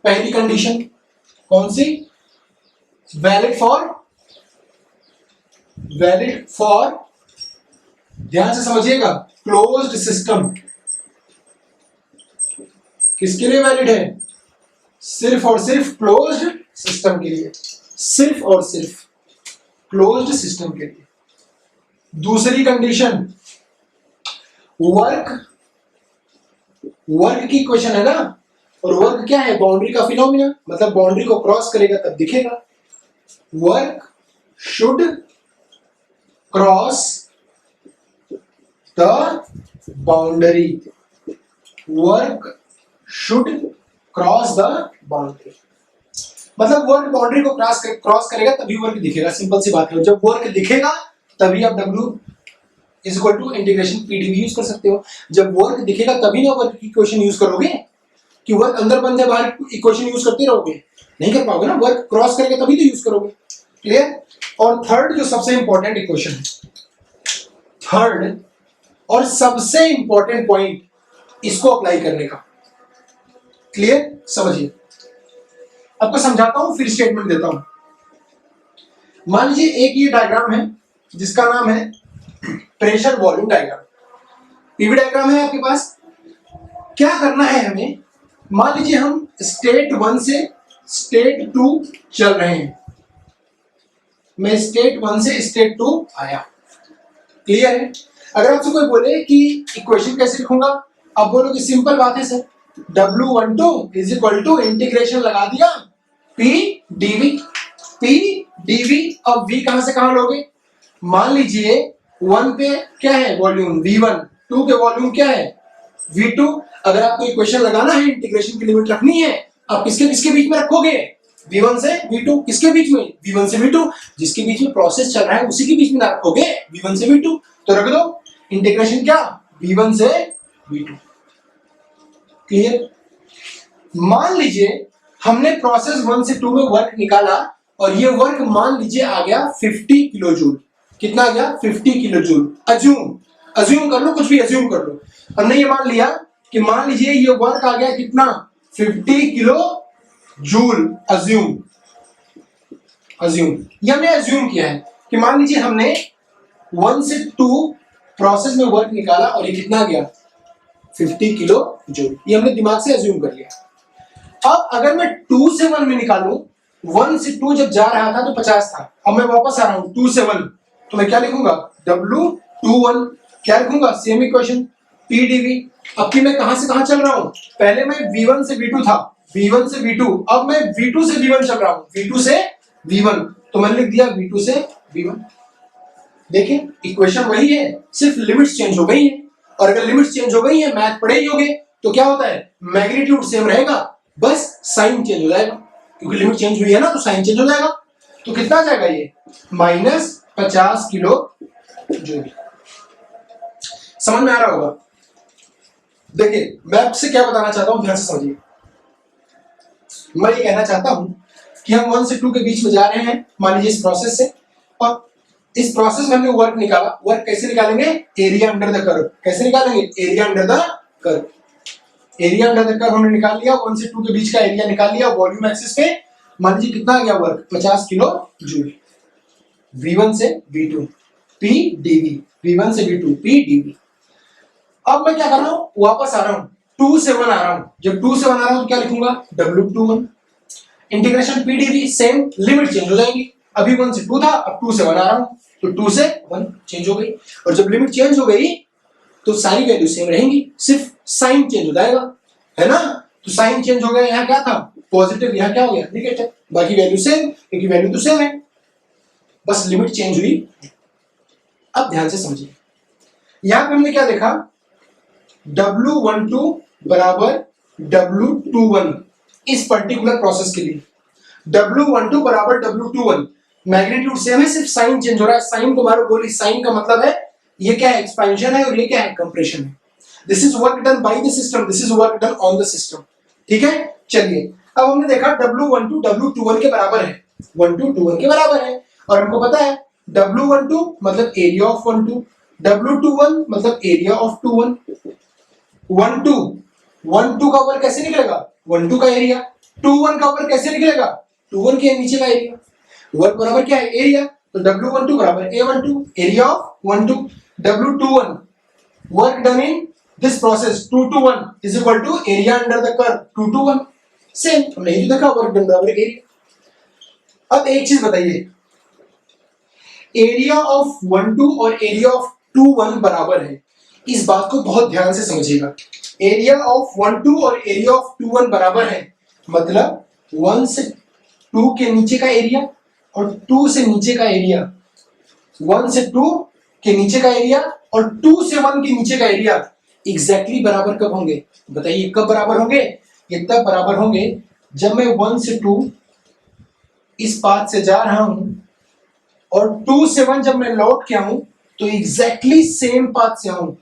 पहली कंडीशन कौन सी? वैलिड फॉर ध्यान से समझिएगा, क्लोज्ड सिस्टम। किसके लिए वैलिड है? सिर्फ और सिर्फ क्लोज्ड सिस्टम के लिए, सिर्फ और सिर्फ क्लोज्ड सिस्टम के लिए। दूसरी कंडीशन वर्क की क्वेश्चन है ना, और वर्क क्या है? बाउंड्री का फिनोमिना, मतलब बाउंड्री को क्रॉस करेगा तब दिखेगा। Work should cross the boundary, work should cross the boundary, मतलब वर्क बाउंड्री को क्रॉस करेगा तभी वर्क दिखेगा। सिंपल सी बात है। जब वर्क दिखेगा तभी आप W is equal to integration PDV use कर सकते हो। जब वर्क दिखेगा तभी ना वर्क की इक्वेशन यूज करोगे, कि वर्क अंदर बंद है बाहर इक्वेशन यूज करते रहोगे, नहीं कर पाओगे ना। वर्क क्रॉस करके तभी तो यूज करोगे। क्लियर? और थर्ड जो सबसे इंपॉर्टेंट इक्वेशन है, थर्ड और सबसे इंपॉर्टेंट पॉइंट इसको अप्लाई करने का। क्लियर? समझिए, आपको समझाता हूं फिर स्टेटमेंट देता हूं। मान लीजिए एक ये डायग्राम है जिसका नाम है pressure volume diagram. PV diagram है आपके पास। क्या करना है हमें? मान लीजिए हम स्टेट 1 से स्टेट 2 चल रहे हैं। मैं स्टेट 1 से स्टेट 2 आया। क्लियर है? अगर आपसे कोई बोले कि इक्वेशन कैसे लिखूंगा, आप बोलोगे सिंपल बात है sir, W12 is equal to integration लगा दिया P dV। अब V कहां से कहां लोगे? मान लीजिए 1 पे क्या है? वॉल्यूम V1, 2 पे वॉल्यूम क्या है? V2। अगर आपको इक्वेशन लगाना है, इंटीग्रेशन की लिमिट रखनी है, आप किसके बीच में रखोगे? V1 से V2। किसके बीच में? V1 से V2। जिसके बीच में प्रोसेस चल रहा है उसी के बीच में ना रखोगे V1 से V2। तो रख दो इंटीग्रेशन क्या? V1 से V2। क्लियर? मान लीजिए हमने प्रोसेस 1 से 2 में वर्क निकाला और ये वर्क मान लीजिए आ गया 50 किलो जूल। कितना आ गया? 50 किलो जूल। अज्यूम कर लो, कुछ भी अज्यूम कर लो। हमने ये मान लिया कि मान लीजिए ये वर्क आ गया कितना? 50 किलो जूल। अज्यूम ये हमने अज्यूम किया है कि मान लीजिए हमने 1 से 2 प्रोसेस में वर्क निकाला और ये कितना आ गया? 50 किलो जूल। ये हमने दिमाग से अज्यूम कर लिया। अब अगर मैं 2 से 1 में निकालूं, 1 से 2 जब जा रहा था तो 50 था, अब मैं वापस आ रहा हूं 2 से 1, तो मैं क्या लिखूंगा? W21। क्या लिखूंगा? Same equation PdV। अब कि मैं कहां से कहां चल रहा हूं? पहले मैं V1 से V2 था, V1 से V2, अब मैं V2 से V1 चल रहा हूं, V2 से V1, तो मैंने लिख दिया V2 से V1। देखिए इक्वेशन वही है, सिर्फ लिमिट्स चेंज हो गई है। और अगर लिमिट्स चेंज हो गई है, मैथ पढ़े ही होगे, तो क्या होता है, मैग्नीट्यूड सेम रहेगा, बस साइन चेंज हो जाएगा, क्योंकि लिमिट चेंज हुई है ना, तो साइन चेंज हो जाएगा। तो कितना आ जाएगा ये, -50 किलो जूल। समझ में आ रहा होगा। देखिए मैं आपसे क्या बताना चाहता हूं, ध्यान से समझिए। मैं ये कहना चाहता हूं कि हम 1 से 2 के बीच में जा रहे हैं, मान लीजिए इस प्रोसेस से, और इस प्रोसेस में हमने वर्क निकाला। वर्क कैसे निकालेंगे, एरिया अंडर द कर्व। कैसे निकालेंगे, area under the curve. Area under the curve हमने निकाल लिया, 1 से 2 के बीच का एरिया निकाल लिया वॉल्यूम एक्सिस पे। मान लीजिए कितना आ गया वर्क, 50 किलो जूल। V1 से V2 P dV, V1 से V2 P dV। अब मैं क्या कर रहा हूं, वापस आ रहा हूं, 2 से 1 आ रहा हूं। जब 2 से 1 आ रहा हूं तो क्या लिखूंगा, W21 integration P dV, same limit change हो जाएगी। अभी 1 से 2 था, अब 2 से 1 आ रहा हूं, तो 2 से 1 चेंज हो गई। और जब लिमिट चेंज हो गई तो सारी वैल्यू सेम रहेंगी, सिर्फ साइन चेंज हो जाएगा, है ना। तो साइन चेंज हो गया, यहाँ क्या था पॉजिटिव, यहाँ क्या हो गया नेगेटिव, बाकी वैल्यू सेम, क्योंकि वैल्यू तो सेम है, बस लिमिट चेंज हुई। अब ध्यान से समझिए, यहां पे हमने क्या देखा, W12 बराबर W21 इस पर्टिकुलर प्रोसेस के लिए। W12 बराबर W21, मैग्नीट्यूड सेम है, सिर्फ साइन चेंज हो रहा है। साइन को मारो गोली, साइन का मतलब है ये क्या है, एक्सपेंशन है, और ये क्या है, कंप्रेशन है। This is work done by the system, this is work done on the system. ठीक है, चलिए अब हमने देखा W12 W21 के बराबर है, 12 21 के बराबर है, और हमको पता है W12 मतलब एरिया ऑफ 12, W21 मतलब एरिया ऑफ 21। 12 का ऊपर कैसे निकलेगा, 12 का एरिया, 21 का ऊपर कैसे निकलेगा, 21 के नीचे का एरिया। वर्क बराबर क्या है, एरिया, तो W12 बराबर A12 area of 12, W21 work done in this process 2 to 1 is equal to area under the curve 2 to 1, same हमने ये देखा, वर्क डन बराबर एरिया। अब एक चीज बताइए, एरिया ऑफ 12 और एरिया ऑफ 21 बराबर है, इस बात को बहुत ध्यान से समझिएगा। एरिया ऑफ 12 और एरिया ऑफ 21 बराबर है, मतलब 1 से 2 के नीचे का एरिया और 2 से नीचे का एरिया, 1 से 2 के नीचे का एरिया और 2 से 1 के नीचे का एरिया एग्जैक्टली बराबर कब होंगे, बताइए कब बराबर होंगे। ये तब बराबर होंगे जब मैं 1 से 2 इस पाथ से जा रहा हूं और 2 से 1 जब मैं लौट के आऊं तो एग्जैक्टली सेम पाथ से आऊं,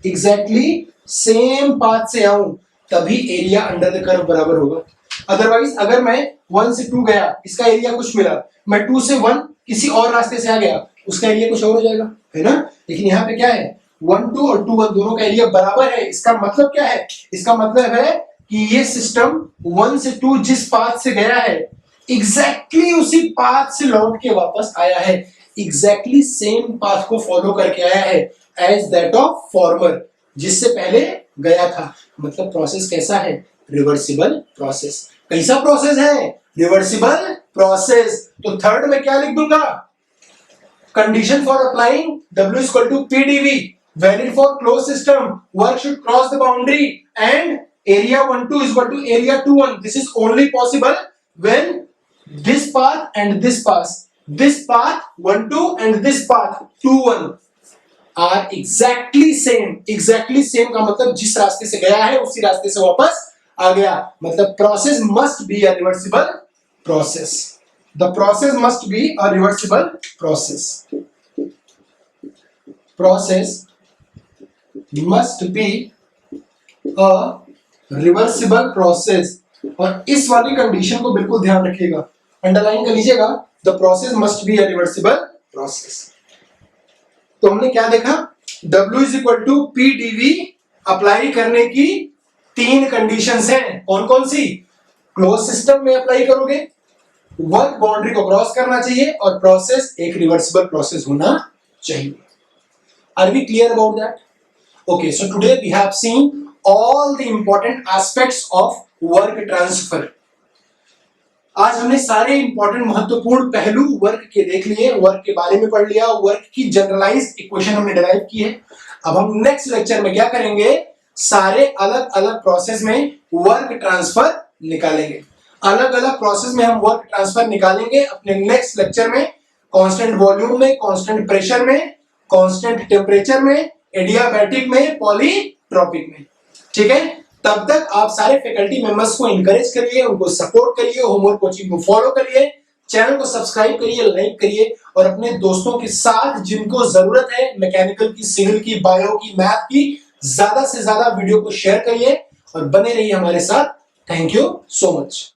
एग्जैक्टली सेम पाथ से आऊं, तभी एरिया अंडर द कर्व बराबर होगा। अदरवाइज अगर मैं 1 से 2 गया, इसका एरिया कुछ मिला, मैं 2 से 1 किसी और रास्ते से आ गया, उसका एरिया कुछ और हो जाएगा, है ना। लेकिन यहाँ पे क्या है, 1 2 और 2 1 दोनों का एरिया बराबर है। इसका मतलब क्या है, इसका मतलब है कि ये सिस्टम 1 से 2 जिस पाथ से गया है एग्जैक्टली उसी पाथ से लौट के वापस आया है, एग्जैक्टली सेम पाथ को फॉलो करके आया है एज दैट ऑफ फॉर्मर, जिससे पहले गया था। मतलब प्रोसेस कैसा है, रिवर्सिबल प्रोसेस। कैसा प्रोसेस है, रिवर्सिबल प्रोसेस। तो थर्ड में क्या लिख दूंगा, condition for applying W is equal to PdV, valid for closed system, work should cross the boundary and area 12 is equal to area 21. This is only possible when this path and this path, this path 12 and this path 21 are exactly same. Exactly same का मतलब जिस रास्ते से गया है उसी रास्ते से वापस आ गया, मतलब process must be a reversible process. The process must be a reversible process. Process must be a reversible process. और इस वाली कंडीशन को बिल्कुल ध्यान रखिएगा, अंडरलाइन कर लीजिएगा, the process must be a reversible process. तो हमने क्या देखा, W is equal to P DV apply करने की 3 कंडीशंस हैं। कौन कौन सी, क्लोज सिस्टम में अप्लाई करोगे, वर्क बाउंड्री को क्रॉस करना चाहिए, और प्रोसेस एक रिवर्सिबल प्रोसेस होना चाहिए। Are we clear about that? Okay, so today we have seen all the important aspects of work transfer. आज हमने सारे इंपॉर्टेंट महत्वपूर्ण पहलू वर्क के देख लिए, वर्क के बारे में पढ़ लिया, वर्क की जनरलाइज्ड इक्वेशन हमने डिराइव की है। अब हम नेक्स्ट लेक्चर में क्या करेंगे, सारे अलग अलग प्रोसेस में वर्क ट्रांसफर निकालेंगे। अलग अलग प्रोसेस में हम वर्क ट्रांसफर निकालेंगे अपने नेक्स्ट लेक्चर में। कांस्टेंट वॉल्यूम में, कांस्टेंट प्रेशर में, कांस्टेंट टेम्परेचर में, एडियाबैटिक में, पॉलीट्रॉपिक में। ठीक है, तब तक आप सारे फैकल्टी मेंबर्स को इनकरेज करिए, उनको सपोर्ट करिए, होमवर्क कोचिंग को फॉलो करिए, चैनल को सब्सक्राइब करिए, लाइक करिए और अपने दोस्तों के साथ जिनको जरूरत है मैकेनिकल की, सिविल की, बायो की, मैथ की, ज्यादा से ज्यादा वीडियो को शेयर करिए और बने रहिए हमारे साथ। Thank you so much.